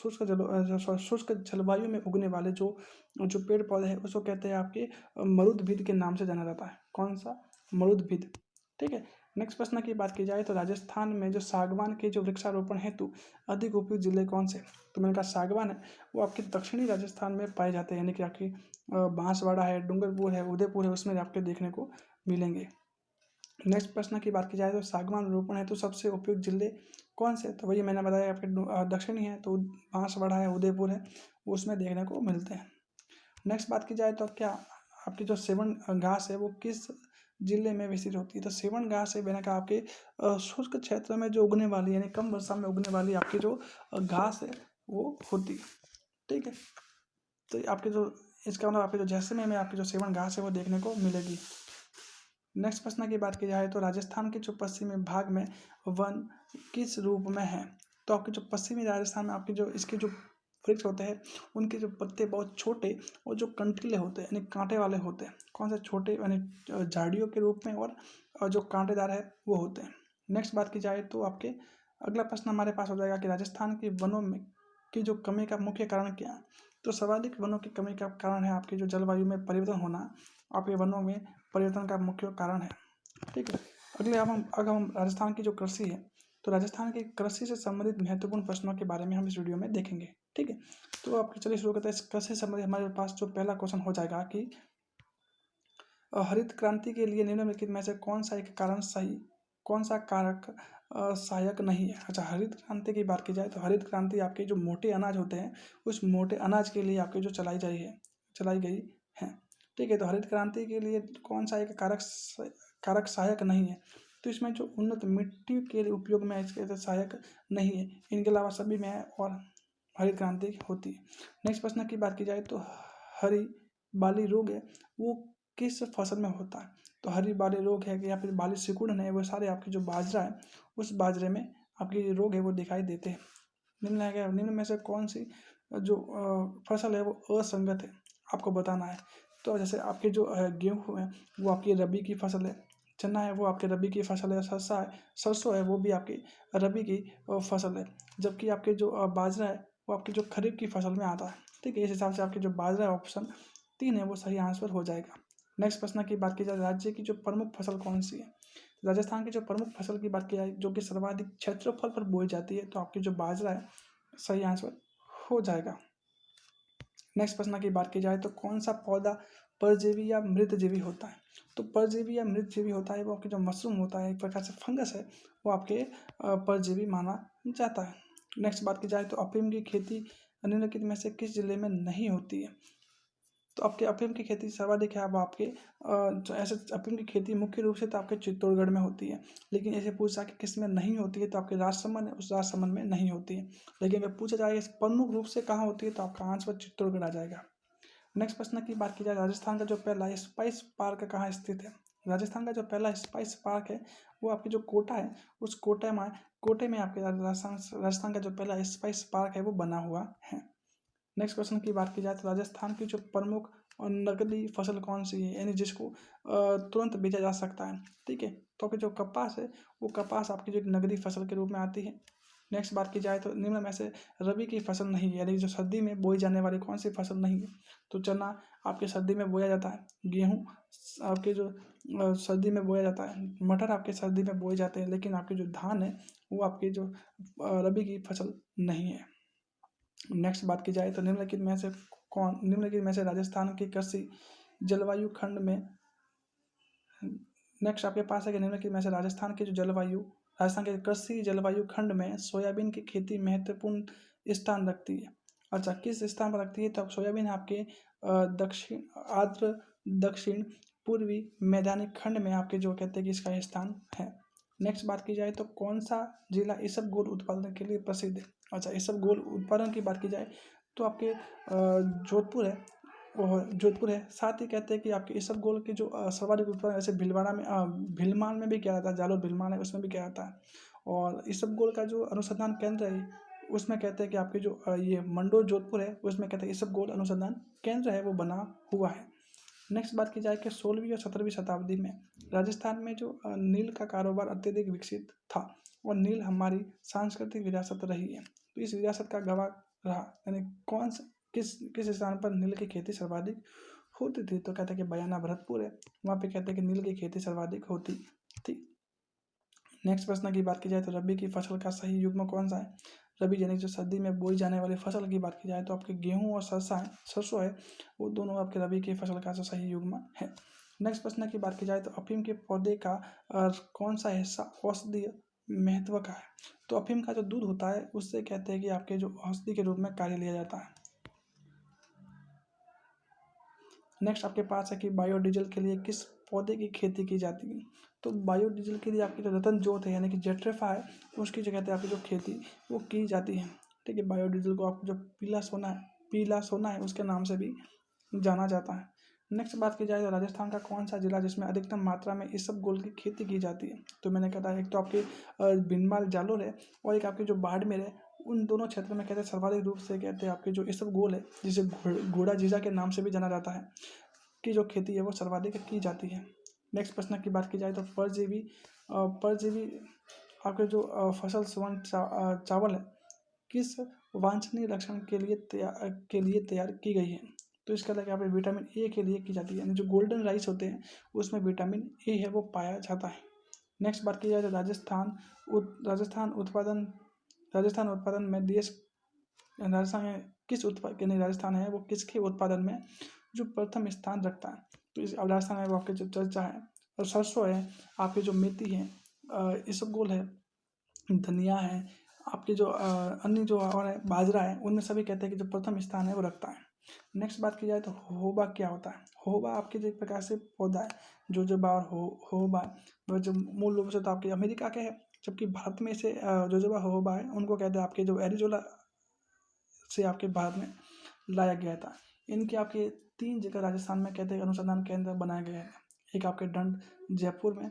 शुष्क जलवायु में उगने वाले जो जो पेड़ पौधे हैं उसको कहते हैं आपके मरुदभिद के नाम से जाना जाता है। कौन सा? मरुदभिद। ठीक है। नेक्स्ट प्रश्न की बात की जाए तो राजस्थान में जो सागवान के जो वृक्षारोपण हेतु अधिक उपयुक्त जिले कौन से? तो मैंने कहा सागवान है वो आपके दक्षिणी राजस्थान में पाए जाते हैं, यानी कि आपकी बांसवाड़ा है, डूंगरपुर है, उदयपुर है, उसमें आपके देखने को मिलेंगे। नेक्स्ट प्रश्न की बात की जाए तो सागवान रोपण है तो सबसे उपयुक्त जिले कौन से? तो वही मैंने बताया आपके दक्षिणी है तो बांसवाड़ा है, उदयपुर है, उसमें देखने को मिलते हैं। नेक्स्ट बात की जाए तो क्या आपकी जो सेवन घास है वो किस जिले में विस्तृत होती है? तो सेवन घास है मैंने कहा आपके शुष्क क्षेत्र में जो उगने वाली यानी कम वर्षा में उगने वाली आपकी जो घास है वो होती है। ठीक है। तो आपके जो इसका मतलब आपके जो जैसलमेर में आपकी जो सेवन घास है वो देखने को मिलेगी। नेक्स्ट प्रश्न की बात की जाए तो राजस्थान के जो पश्चिमी भाग में वन किस रूप में है? तो आपके जो पश्चिमी राजस्थान में आपके जो इसके जो वृक्ष होते हैं उनके जो पत्ते बहुत छोटे और जो कंटीले होते हैं यानी कांटे वाले होते हैं। कौन से? छोटे यानी झाड़ियों के रूप में, और जो कांटेदार है वो होते हैं। नेक्स्ट बात की जाए तो आपके अगला प्रश्न हमारे पास हो जाएगा कि राजस्थान के वनों में की जो कमी का मुख्य कारण क्या है? तो सर्वाधिक वनों की कमी का कारण है आपकी जो जलवायु में परिवर्तन होना आपके वनों में परिवर्तन का मुख्य कारण है। ठीक है। अगर हम राजस्थान की जो कृषि है तो राजस्थान की कृषि से संबंधित महत्वपूर्ण प्रश्नों के बारे में हम इस वीडियो में देखेंगे। ठीक है। तो आपके चलिए शुरू करते हैं। कृषि से संबंधित हमारे पास जो पहला क्वेश्चन हो जाएगा कि हरित क्रांति के लिए निम्नलिखित में से कौन सा कारक सहायक नहीं है? अच्छा, हरित क्रांति की बात की जाए तो हरित क्रांति आपके जो मोटे अनाज होते हैं उस मोटे अनाज के लिए आपके जो चलाई गई है। ठीक है। तो हरित क्रांति के लिए कौन सा एक कारक सहायक नहीं है? तो इसमें जो उन्नत मिट्टी के उपयोग में इसके सहायक नहीं है। इनके अलावा सभी में और हरित क्रांति होती है। नेक्स्ट प्रश्न की बात की जाए तो हरी बाली रोग है वो किस फसल में होता है? तो हरी बाली रोग है कि या फिर बाली सिकुड़न है वो सारे आपकी जो बाजरा है उस बाजरे में आपके रोग है वो दिखाई देते हैं। निम्न में से कौन सी जो फसल है वो असंगत है आपको बताना है। तो जैसे आपके जो गेहूँ है वो आपकी रबी की फसल है, चना है वो आपके रबी की फसल है, सरसों है वो भी आपकी रबी की फसल है, जबकि आपके जो बाजरा है वो आपकी जो खरीफ की फसल में आता है। ठीक है। इस हिसाब से आपके जो बाजरा ऑप्शन 3 है वो सही आंसर हो जाएगा। नेक्स्ट प्रश्न की बात की जाए राज्य की जो प्रमुख फसल कौन सी है? राजस्थान की जो प्रमुख फसल की बात की जाए जो कि सर्वाधिक क्षेत्रफल पर बोई जाती है तो आपकी जो बाजरा है सही आंसर हो जाएगा। नेक्स्ट प्रश्न की बात की जाए तो कौन सा पौधा परजीवी या मृतजीवी होता है? तो परजीवी या मृतजीवी होता है वो आपके जो मशरूम होता है, एक प्रकार से फंगस है, वो आपके परजीवी माना जाता है। नेक्स्ट बात की जाए तो अफीम की खेती निम्नलिखित में से किस जिले में नहीं होती है? तो आपके अफीम की खेती सर्वाधिक है अब आपके जो ऐसे अफीम की खेती मुख्य रूप से तो आपके चित्तौड़गढ़ में होती है, लेकिन ऐसे पूछा कि किस में नहीं होती है तो आपके राजसमंद है उस राजसमंद में नहीं होती है। लेकिन अगर पूछा जाए प्रमुख रूप से कहाँ होती है तो आपका आंसर चित्तौड़गढ़ आ जाएगा। नेक्स्ट प्रश्न की बात की जाए राजस्थान का जो पहला स्पाइस पार्क कहाँ स्थित है? राजस्थान का जो पहला स्पाइस पार्क है वो आपकी जो कोटा है उस कोटे में आपके राजस्थान का जो पहला स्पाइस पार्क है वो बना हुआ है। नेक्स्ट क्वेश्चन की बात की जाए तो राजस्थान की जो प्रमुख और नकदी फसल कौन सी है यानी जिसको तुरंत बेचा जा सकता है? ठीक है। तो आपकी जो कपास है वो कपास आपकी जो एक नकदी फसल के रूप में आती है। नेक्स्ट बात की जाए तो निम्न में से रबी की फसल नहीं है यानी जो सर्दी में बोई जाने वाली कौन सी फसल नहीं है? तो चना आपके सर्दी में बोया जाता है, गेहूँ आपके जो सर्दी में बोया जाता है, मटर आपके सर्दी में बोए जाते हैं, लेकिन आपके जो धान है वो आपकी जो रबी की फसल नहीं है। नेक्स्ट बात की जाए तो निम्नलिखित में से राजस्थान की कृषि जलवायु खंड में नेक्स्ट आपके पास है कि निम्नलिखित में से राजस्थान की जो जलवायु राजस्थान के कृषि जलवायु खंड में सोयाबीन की खेती महत्वपूर्ण स्थान रखती है। अच्छा, किस स्थान पर रखती है? तो अब सोयाबीन आपके दक्षिण आर्द्र दक्षिण पूर्वी मैदानी खंड में आपके जो कहते हैं कि इसका स्थान है। नेक्स्ट बात की जाए तो कौन सा जिला इसबगोल उत्पादन के लिए प्रसिद्ध है? अच्छा, इसबगोल उत्पादन की बात की जाए तो आपके जोधपुर है, और जोधपुर है। साथ ही कहते हैं कि आपके इसबगोल के जो सर्वाधिक उत्पादन ऐसे भीलवाड़ा में भीलमान में भी किया जाता है, जालोर भीलमान है उसमें भी किया जाता है। और इसबगोल का जो अनुसंधान केंद्र है उसमें कहते हैं कि आपके जो ये मंडोर जोधपुर है उसमें कहते हैं इसबगोल अनुसंधान केंद्र है वो बना हुआ है। नेक्स्ट बात की जाए कि 16वीं और 17वीं शताब्दी में राजस्थान में जो नील का कारोबार अत्यधिक विकसित था, और नील हमारी सांस्कृतिक विरासत रही है। तो इस विरासत का गवाह रहा, यानी कौन सा किस किस स्थान पर नील की खेती सर्वाधिक होती थी? तो कहते हैं कि बयाना भरतपुर है, वहाँ पे कहते हैं कि नील की खेती सर्वाधिक होती थी। नेक्स्ट प्रश्न की बात की जाए तो रबी की फसल का सही युग्म कौन सा है? रबी यानी जो सर्दी में बोई जाने वाली फसल की बात की जाए तो आपके गेहूं और सरसों है, वो दोनों आपके रबी की फसल का जो सही युग्म है। नेक्स्ट प्रश्न की बात की जाए तो अफीम के पौधे का कौन सा हिस्सा औषधीय महत्व का है? तो अफीम का जो दूध होता है उससे कहते हैं कि आपके जो औषधि के रूप में कार्य लिया जाता है। नेक्स्ट आपके पास है कि बायोडीजल के लिए किस पौधे की खेती की जाती है? तो बायोडीजल के लिए आपकी जो रतन जोत है यानी कि जेट्रेफा है, उसकी जो कहते हैं आपकी जो खेती वो की जाती है। ठीक है, बायोडीजल को आपको जो पीला सोना है उसके नाम से भी जाना जाता है। नेक्स्ट बात की जाए तो राजस्थान का कौन सा जिला जिसमें अधिकतम मात्रा में इसबगोल की खेती की जाती है? तो मैंने कहा था एक तो आपके बिनमाल जालोर है, और एक आपके जो बाड़मेर है। उन दोनों क्षेत्रों में कहते हैं सर्वाधिक रूप से कहते हैं आपके जो इसबगोल है, जिसे घोड़ा जीजा के नाम से भी जाना जाता है, की जो खेती है वो सर्वाधिक की जाती है। नेक्स्ट प्रश्न की बात की जाए तो परजीवी आपके जो फसल सुवर्ण चावल है किस वांछनीय लक्षण के लिए तैयार की गई है? तो इसका लगा यहाँ पे विटामिन ए के लिए की जाती है, यानी जो गोल्डन राइस होते हैं उसमें विटामिन ए है वो पाया जाता है। नेक्स्ट बात की जाए तो राजस्थान उत्पादन में राजस्थान में किस उत्पाद यानी राजस्थान है वो किसके उत्पादन में जो प्रथम स्थान रखता है? तो इस अब राजस्थान में वो आपके जो चर्चा है, और सरसों है, आपकी जो मेथी है, इसबगोल है, धनिया है, आपके जो अन्य जो और है बाजरा है, उनमें सभी कहते हैं कि जो प्रथम स्थान है वो रखता है। नेक्स्ट बात की जाए तो होबा क्या होता है? होबा आपके जो एक प्रकार से पौधा है, जोजोबा और होबा, वो जो मूल रूप से तो आपके अमेरिका के हैं, जबकि भारत में से जोजोबा होबा है उनको कहते हैं आपके जो एरिजोला से आपके भारत में लाया गया था। इनके आपके 3 जगह राजस्थान में कहते हैं अनुसंधान केंद्र बनाए गए हैं। एक आपके दंड जयपुर में,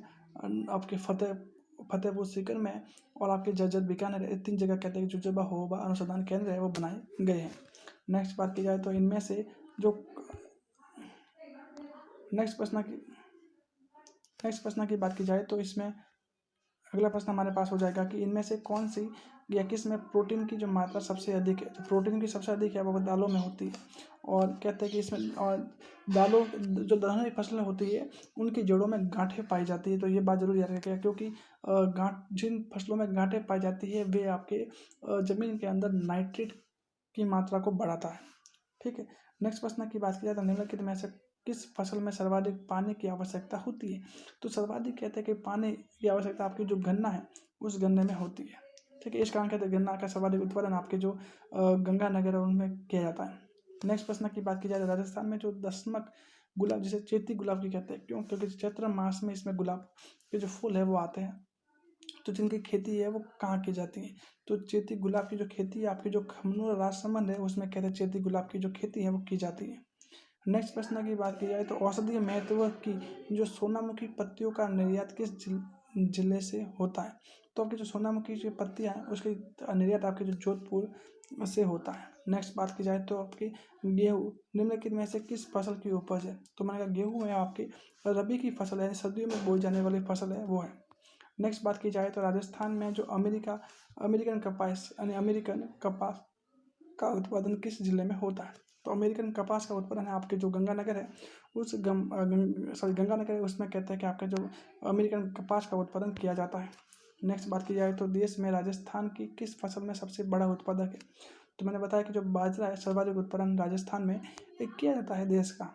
आपके फतेहपुर सीकर में, और आपके जज्जर बीकानेर, 3 जगह कहते हैं कि जोजोबा होबा अनुसंधान केंद्र है वो बनाए गए हैं। नेक्स्ट बात की जाए तो इनमें से जो नेक्स्ट प्रश्न की बात की जाए तो इसमें अगला प्रश्न हमारे पास हो जाएगा कि इनमें से कौन सी या किस में प्रोटीन की जो मात्रा सबसे अधिक है? जो प्रोटीन की सबसे अधिक है वो दालों में होती है, और कहते हैं कि इसमें और दालों जो दलहनी फसलें होती है उनकी जड़ों में गांठें पाई जाती है। तो ये बात जरूर याद रखिएगा, क्योंकि गांठ जिन फसलों में गांठें पाई जाती है वे आपके जमीन के अंदर नाइट्रेट की मात्रा को बढ़ाता है। ठीक है, नेक्स्ट प्रश्न की बात की जाए तो निम्नलिखित में से किस फसल में सर्वाधिक पानी की आवश्यकता होती है? तो सर्वाधिक कहते हैं कि पानी की आवश्यकता आपकी जो गन्ना है उस गन्ने में होती है। ठीक है, इस कारण कहते हैं गन्ना का सर्वाधिक उत्पादन आपके जो गंगानगर है उनमें किया जाता है। नेक्स्ट प्रश्न की बात की जाए तो राजस्थान में जो दशमक गुलाब जिसे चैती गुलाब की कहते हैं, क्यों? क्योंकि चैत्र मास में इसमें गुलाब के जो फूल है वो आते हैं। तो जिनकी खेती है वो कहाँ की जाती है? तो चैती गुलाब की जो खेती है आपकी जो खमनूर राजसमंद है उसमें कहते हैं चैती गुलाब की जो खेती है वो की जाती है। नेक्स्ट प्रश्न की बात की जाए तो औषधीय महत्व की जो सोनामुखी पत्तियों का निर्यात किस जिले से होता है? तो आपकी जो सोनामुखी की पत्तियां हैं उसकी निर्यात आपके जो जोधपुर से होता है। नेक्स्ट बात की जाए तो आपकी गेहूँ निम्नलिखित में से किस फसल की उपज है? तो मैंने कहा गेहूँ है आपकी रबी की फसल है, सर्दियों में बोई जाने वाली फसल है वो है। नेक्स्ट बात की जाए तो राजस्थान में जो अमेरिकन कपास यानी अमेरिकन कपास का उत्पादन किस जिले में होता है? तो अमेरिकन कपास का उत्पादन है आपके जो गंगानगर है गंगानगर है उसमें कहते हैं कि आपका जो अमेरिकन कपास का उत्पादन किया जाता है। नेक्स्ट बात की जाए तो देश में राजस्थान की किस फसल में सबसे बड़ा उत्पादक है? तो मैंने बताया कि जो बाजरा है सर्वाधिक उत्पादन राजस्थान में किया जाता है देश का।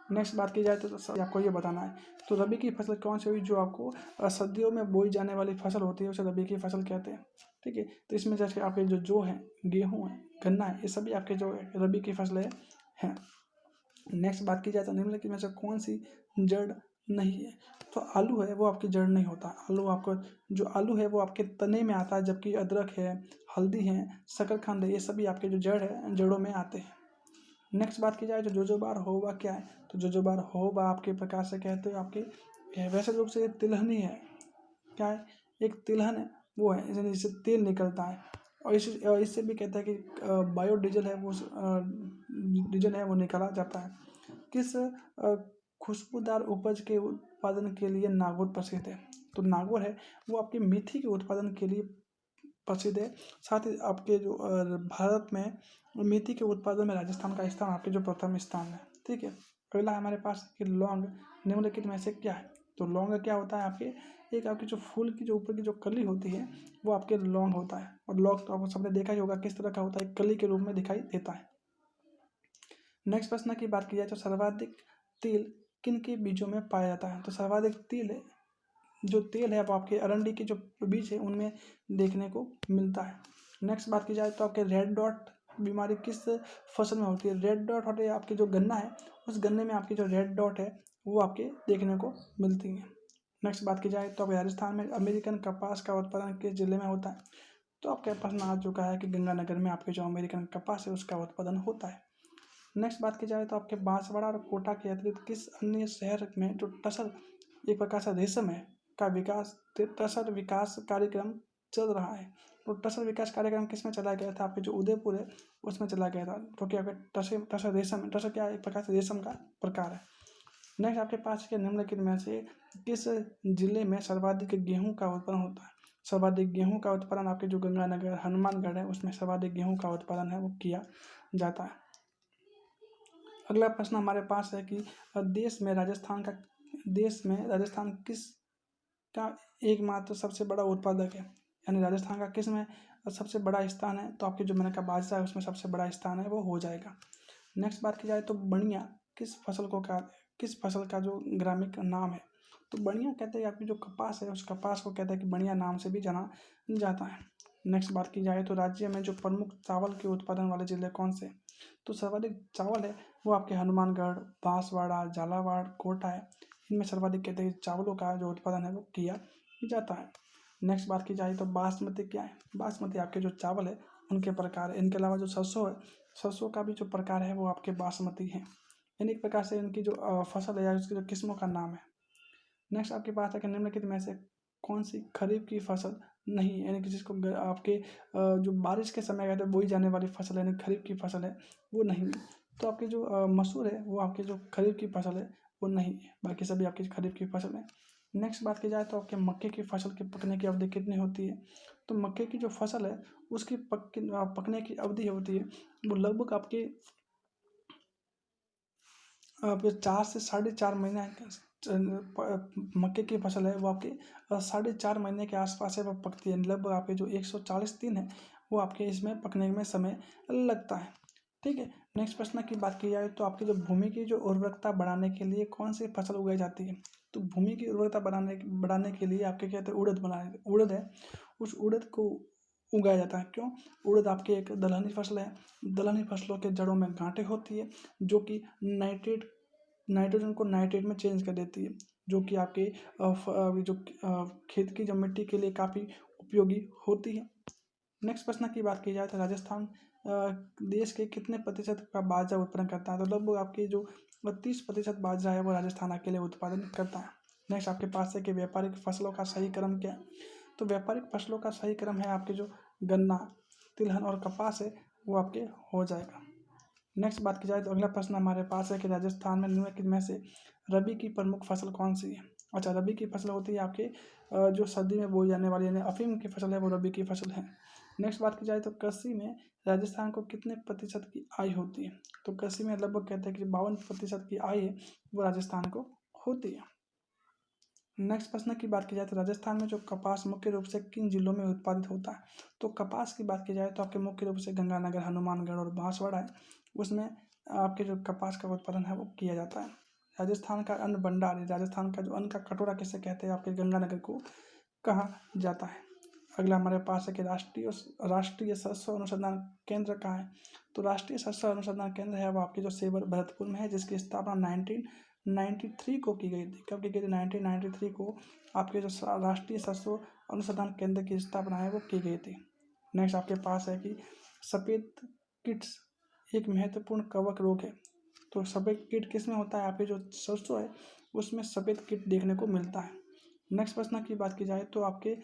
नेक्स्ट बात की जाए तो आपको ये बताना है, तो रबी की फसल कौन सी हुई जो आपको सर्दियों में बोई जाने वाली फसल होती है उसे रबी की फसल कहते हैं। ठीक है, तो इसमें जैसे आपके जो हैं, गेहूँ है, गन्ना है, ये सभी आपके जो रबी की फसलें हैं। नेक्स्ट बात की जाए तो निम्नलिखित में से कौन सी जड़ नहीं है, तो आलू है वो आपकी जड़ नहीं होता। आलू आपको जो आलू है वो आपके तने में आता है, जबकि अदरक है, हल्दी है, शकरकंद है, ये सभी आपके जो जड़ है जड़ों में आते हैं। नेक्स्ट बात की जाए तो जोजोबार होबा क्या है, तो जोजोबार होबा आपके प्रकार से कहते हैं आपके वैसे रूप से तिलहनी है। क्या है, एक तिलहन है वो है, यानी इससे तेल निकलता है। और इससे भी कहता है कि बायोडीजल है वो डीजल है वो निकाला जाता है। किस खुशबूदार उपज के उत्पादन के लिए नागौर प्रसिद्ध है, तो नागौर है वो आपकी मेथी के उत्पादन के लिए प्रसिद्ध है। साथ ही आपके जो भारत में मेथी के उत्पादन में राजस्थान का स्थान आपके जो प्रथम स्थान है। ठीक है, अगला हमारे पास कि लौंग निम्नलिखित में से क्या है, तो लौंग क्या होता है आपके, एक आपकी जो फूल की जो ऊपर की जो कली होती है वो आपके लौंग होता है। और लौंग तो आपको सबने देखा ही होगा किस तरह का होता है, कली के रूप में दिखाई देता है। नेक्स्ट प्रश्न की बात की जाए तो सर्वाधिक तेल किन के बीजों में पाया जाता है, तो सर्वाधिक तेल है वो आपके अरंडी के जो बीज है उनमें देखने को मिलता है। नेक्स्ट बात की जाए तो आपके रेड डॉट बीमारी किस फसल में होती है, रेड डॉट होते आपके जो गन्ना है उस गन्ने में आपकी जो रेड डॉट है वो आपके देखने को मिलती है। नेक्स्ट बात की जाए तो अब राजस्थान में अमेरिकन कपास का उत्पादन किस जिले में होता है, तो आपके प्रश्न आ चुका है कि गंगानगर में आपके जो अमेरिकन कपास है उसका उत्पादन होता है। नेक्स्ट बात की जाए तो आपके बांसवाड़ा और कोटा के अतिरिक्त किस अन्य शहर में जो टसर एक प्रकार से रेशम है का विकास टसर विकास कार्यक्रम चल रहा है, तो टसर विकास कार्यक्रम किस में चलाया गया था, आपके जो उदयपुर है उसमें चला गया था, क्योंकि आपके टसर रेशम, टसर क्या एक प्रकार से रेशम का प्रकार है। नेक्स्ट आपके पास के निम्नलिखित में से किस जिले में सर्वाधिक गेहूं का उत्पादन होता है, सर्वाधिक गेहूं का उत्पादन आपके जो गंगानगर हनुमानगढ़ है उसमें सर्वाधिक गेहूं का उत्पादन है वो किया जाता है। अगला प्रश्न हमारे पास है कि देश में राजस्थान किस का एकमात्र सबसे बड़ा उत्पादक है, यानी राजस्थान का किस में सबसे बड़ा स्थान है, तो आपके जो मैंने कहा बाजरा है उसमें सबसे बड़ा स्थान है वो हो जाएगा। नेक्स्ट बात की जाए तो बढ़िया किस फसल का जो ग्रामिक नाम है, तो बढ़िया कहते हैं आपकी जो कपास है उस कपास को कहते हैं कि बढ़िया नाम से भी जाना जाता है। नेक्स्ट बात की जाए तो राज्य में जो प्रमुख चावल के उत्पादन वाले जिले कौन से, तो सर्वाधिक चावल है वो आपके हनुमानगढ़, बांसवाड़ा, झालावाड़, कोटा है, इनमें सर्वाधिक कहते हैं चावलों का जो उत्पादन है वो किया जाता है। नेक्स्ट बात की जाए तो बासमती क्या है, बासमती आपके जो चावल है उनके प्रकार है, इनके अलावा जो सरसों है, सरसों का भी जो प्रकार है वो आपके बासमती है, यानी एक प्रकार से इनकी जो फसल है या उसकी जो किस्मों का नाम है। नेक्स्ट आपके पास है कि निम्नलिखित में से कौन सी खरीफ की फसल नहीं है, यानी कि जिसको आपके जो बारिश के समय कहते हैं बोई जाने वाली फसल है, यानी खरीफ की फसल है वो नहीं है। तो आपकी जो मसूर है वो आपके जो खरीफ की फसल है वो नहीं है, बाकी सभी आपकी खरीफ की फसल है। नेक्स्ट बात की जाए तो आपके मक्के की फसल के पकने की अवधि कितनी होती है, तो मक्के की जो फसल है उसकी पकने की अवधि होती है वो लगभग आपके 4 से 4.5 महीने मक्के की फसल है वो आपके 4.5 महीने के आसपास है वो पकती है, लगभग आपके जो 140 दिन है वो आपके इसमें पकने में समय लगता है। ठीक है, नेक्स्ट प्रश्न की बात की जाए तो आपकी जो भूमि की जो उर्वरकता बढ़ाने के लिए कौन सी फसल उगाई जाती है, तो भूमि की उर्वरकता बढ़ाने के लिए आपके कहते हैं उड़द है, उस उड़द को उगाया जाता है। क्यों, उड़द आपके एक दलहनी फसल है, दलहनी फसलों के जड़ों में गांठें होती है जो कि नाइट्रोजन को नाइट्रेट में चेंज कर देती है, जो कि आपके खेत की जो मिट्टी के लिए काफ़ी उपयोगी होती है। नेक्स्ट प्रश्न की बात की जाए तो राजस्थान देश के कितने प्रतिशत का बाजरा उत्पादन करता है, तो लगभग आपकी जो 30% बाजरा है वो राजस्थान अकेले उत्पादन करता है। नेक्स्ट आपके पास है कि व्यापारिक फसलों का सही क्रम क्या है, तो व्यापारिक फसलों का सही क्रम है आपके जो गन्ना, तिलहन और कपास है वो आपके हो जाएगा। नेक्स्ट बात की जाए तो अगला प्रश्न हमारे पास है कि राजस्थान में निम्नलिखित में से रबी की प्रमुख फसल कौन सी है। अच्छा, रबी की फसल होती है आपके जो सर्दी में बोई जाने वाली यानी अफीम की फसल है वो रबी की फसल है। नेक्स्ट बात की जाए तो कृषि में राजस्थान को कितने प्रतिशत की आय होती है, तो कृषि में लगभग कहते हैं कि 52% की आय है वो राजस्थान को होती है। नेक्स्ट प्रश्न की बात की जाए तो राजस्थान में जो कपास मुख्य रूप से किन जिलों में उत्पादित होता है, तो कपास की बात की जाए तो आपके मुख्य रूप से गंगानगर, हनुमानगढ़ और बांसवाड़ा है उसमें आपके जो कपास का उत्पादन है वो किया जाता है। राजस्थान का अन्न भंडार, राजस्थान का जो अन्न का कटोरा किसे कहते हैं, आपके गंगानगर को कहा जाता है। अगला हमारे पास है कि राष्ट्रीय शस्त्र अनुसंधान केंद्र कहाँ है। तो राष्ट्रीय शस्त्र अनुसंधान केंद्र है वो आपके जो सेवर भरतपुर में है, जिसकी स्थापना 1993 को की गई थी। कब की गई थी? 1993 को आपके जो राष्ट्रीय शस्त्र अनुसंधान केंद्र की स्थापना है वो की गई थी। नेक्स्ट आपके पास है कि सफेद किट्स एक महत्वपूर्ण कवक रोग है। तो सफेद कीट किस में होता है? आपके जो सरसों है उसमें सफेद कीट देखने को मिलता है। नेक्स्ट प्रश्न की बात की जाए तो आपके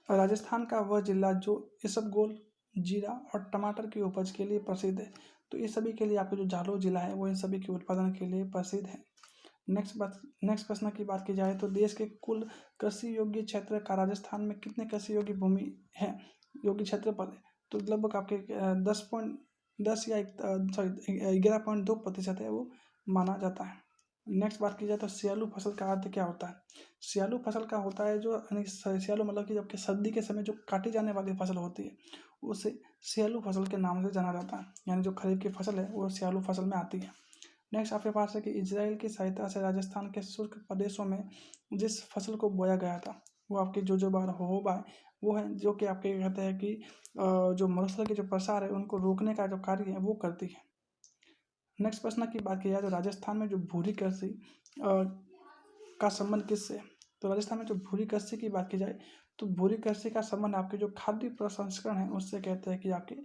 राजस्थान का वह जिला जो इसबगोल, जीरा और टमाटर की उपज के लिए प्रसिद्ध है। तो इस सभी के लिए आपके जो जालौर जिला है वो इन सभी के उत्पादन के लिए प्रसिद्ध है। नेक्स्ट प्रश्न की बात की जाए तो देश के कुल कृषि योग्य क्षेत्र का राजस्थान में कितने कृषि योग्य भूमि है, योग्य क्षेत्रफल है? तो लगभग आपके 10 या 11.2% है वो माना जाता है। नेक्स्ट बात की जाए तो सियालू फसल का अर्थ क्या होता है? सियालू फसल का होता है जो सियालू मतलब कि जबकि सर्दी के समय जो काटी जाने वाली फसल होती है उसे सियालू फसल के नाम से जाना जाता है, यानी जो खरीफ की फसल है वो सियालू फसल में आती है। नेक्स्ट आपके पास है कि इजराइल की सहायता से राजस्थान के शुष्क प्रदेशों में जिस फसल को बोया गया था वो आपकी जोजोबा और होहोबा है, वो है जो कि आपके कहते हैं कि जो मरुस्थल के जो प्रसार है उनको रोकने का जो कार्य है वो करती है। नेक्स्ट प्रश्न की बात की जाए तो राजस्थान में जो भूरी कृषि का संबंध किससे है? तो राजस्थान में जो भूरी कृषि की बात की जाए तो भूरी कृषि का संबंध आपके जो खाद्य प्रसंस्करण है उससे कहते हैं कि आपके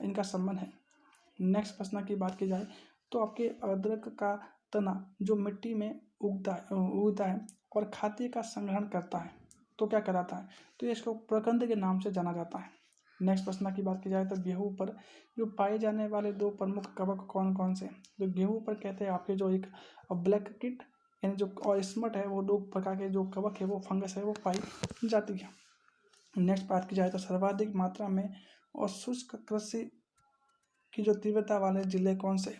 इनका संबंध है। नेक्स्ट प्रश्न की बात की जाए तो आपके अदरक का तना जो मिट्टी में उगता है और खाद्य का संग्रहण करता है तो क्या कराता है? तो ये इसको प्रकंद के नाम से जाना जाता है। नेक्स्ट प्रश्न की बात की जाए तो गेहूं पर जो पाए जाने वाले दो प्रमुख कवक कौन कौन से हैं? तो गेहूं पर कहते हैं आपके जो एक ब्लैक किट यानी जो और स्मट है वो दो प्रकार के जो कवक है वो फंगस है वो पाई जाती है। नेक्स्ट बात की जाए तो सर्वाधिक मात्रा में और शुष्क कृषि की जो तीव्रता वाले जिले कौन से?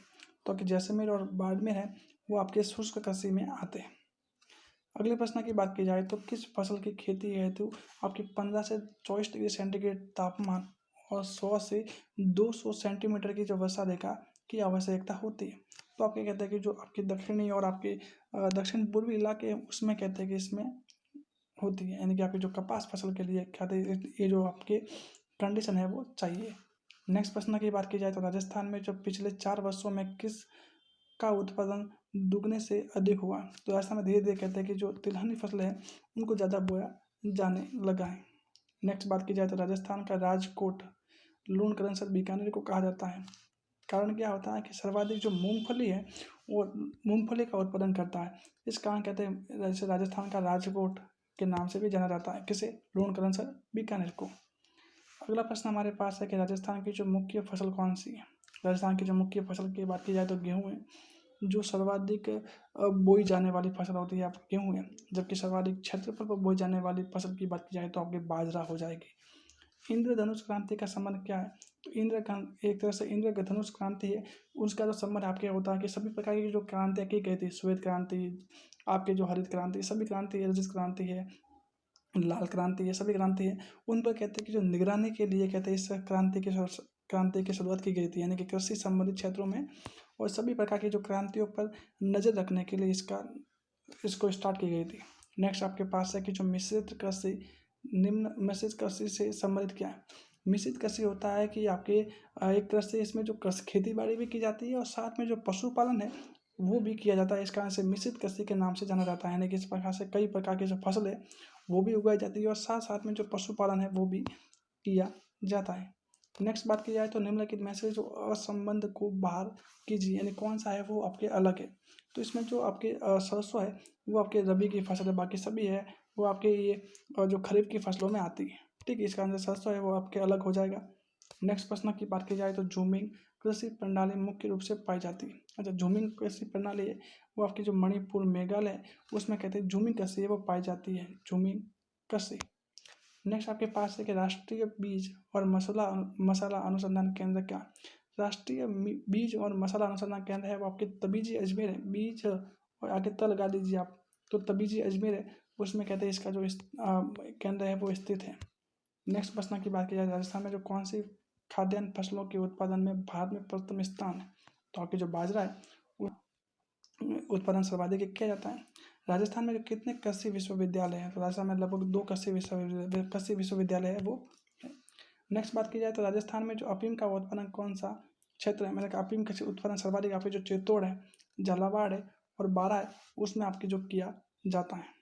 तो कि जैसलमेर और बाड़मेर है वो आपके शुष्क कृषि में आते हैं। अगले प्रश्न की बात की जाए तो किस फसल की खेती हेतु आपकी 15 से 24 डिग्री सेंटीग्रेड तापमान और 100 से 200 सेंटीमीटर की जो वर्षा रेखा की आवश्यकता होती है? तो आपके कहते हैं कि जो आपके दक्षिणी और आपके दक्षिण पूर्वी इलाके हैं उसमें कहते हैं कि इसमें होती है, यानी कि आपकी जो कपास फसल के लिए कहते हैं ये जो आपके कंडीशन है वो चाहिए। नेक्स्ट प्रश्न की बात की जाए तो राजस्थान में जो पिछले 4 वर्षों में किस का उत्पादन दुगने से अधिक हुआ? तो राजस्थान में धीरे धीरे कहते हैं कि जो तिलहनी फसलें हैं उनको ज़्यादा बोया जाने लगा है। नेक्स्ट बात की जाए तो राजस्थान का राजकोट लूण करंसर बीकानेर को कहा जाता है। कारण क्या होता है कि सर्वाधिक जो मूंगफली है वो मूंगफली का उत्पादन करता है, इस कारण कहते हैं जैसे राजस्थान का राजकोट के नाम से भी जाना जाता है किसे? लूण करंसर बीकानेर को। अगला प्रश्न हमारे पास है कि राजस्थान की जो मुख्य फसल कौन सी है? राजस्थान की जो मुख्य फसल की बात की जाए तो गेहूँ है, जो सर्वाधिक बोई जाने वाली फसल होती है आपकी गेहूँ है, जबकि सर्वाधिक क्षेत्रफल पर बोई जाने वाली फसल की बात की जाए तो आपकी बाजरा हो जाएगी। इंद्रधनुष क्रांति का संबंध क्या है? तो एक तरह से इंद्रधनुष क्रांति है, उसका जो संबंध आपके होता है कि सभी प्रकार की जो क्रांतियाँ की गई थी, श्वेत क्रांति, आपके जो हरित क्रांति, सभी क्रांति है, रजत क्रांति है, लाल क्रांति है, सभी क्रांति है, उन पर कहते हैं कि जो निगरानी के लिए कहते हैं इस क्रांति की शुरुआत की गई थी, यानी कि कृषि संबंधित क्षेत्रों में और सभी प्रकार की जो क्रांतियों पर नज़र रखने के लिए इसको स्टार्ट की गई थी। नेक्स्ट आपके पास है कि जो मिश्रित कृषि निम्न मिश्रित कृषि से संबंधित क्या है? मिश्रित कृषि होता है कि आपके एक तरह से इसमें जो खेती बाड़ी भी की जाती है और साथ में जो पशुपालन है वो भी किया जाता है, इस कारण से मिश्रित कृषि के नाम से जाना जाता है, यानी कि इस प्रकार से कई प्रकार की जो फसल है वो भी उगाई जाती है और साथ साथ में जो पशुपालन है वो भी किया जाता है। नेक्स्ट बात की जाए तो निम्नलिखित में से जो असंबंध को बाहर कीजिए, यानी कौन सा है वो आपके अलग है? तो इसमें जो आपके सरसों है वो आपके रबी की फसल है, बाकी सभी है वो आपके ये जो खरीफ की फसलों में आती है। ठीक है, इसका आंसर सरसों है वो आपके अलग हो जाएगा। नेक्स्ट प्रश्न की बात की जाए तो झूमिंग कृषि प्रणाली मुख्य रूप से पाई जाती है। अच्छा, झूमिंग कृषि प्रणाली है वो आपकी जो मणिपुर मेघालय है उसमें कहते हैं झूमिंग कृषि है वो पाई जाती है, झूमिंग कृषि। नेक्स्ट आपके पास है कि राष्ट्रीय बीज और मसाला अनुसंधान केंद्र क्या? राष्ट्रीय बीज और मसाला अनुसंधान केंद्र है वो आपके तबीजी अजमेर है, बीज और आगे तल लगा दीजिए आप, तो तबीजी अजमेर है उसमें कहते हैं इसका जो केंद्र है वो स्थित है। नेक्स्ट प्रश्न की बात की जाए राजस्थान में जो कौन सी खाद्यान्न फसलों के उत्पादन में भारत में प्रथम स्थान है? तो आपकी जो बाजरा है उत्पादन सर्वाधिक किया जाता है? राजस्थान में जो कितने कृषि विश्वविद्यालय हैं? तो राजस्थान में लगभग 2 कृषि विश्वविद्यालय है वो। नेक्स्ट बात की जाए तो राजस्थान में जो अफीम का उत्पादन कौन सा क्षेत्र है, मतलब अफीम का उत्पादन सर्वाधिक आपके जो चित्तौड़ है, झालावाड़ है और बारा है, उसमें आपकी जो किया जाता है।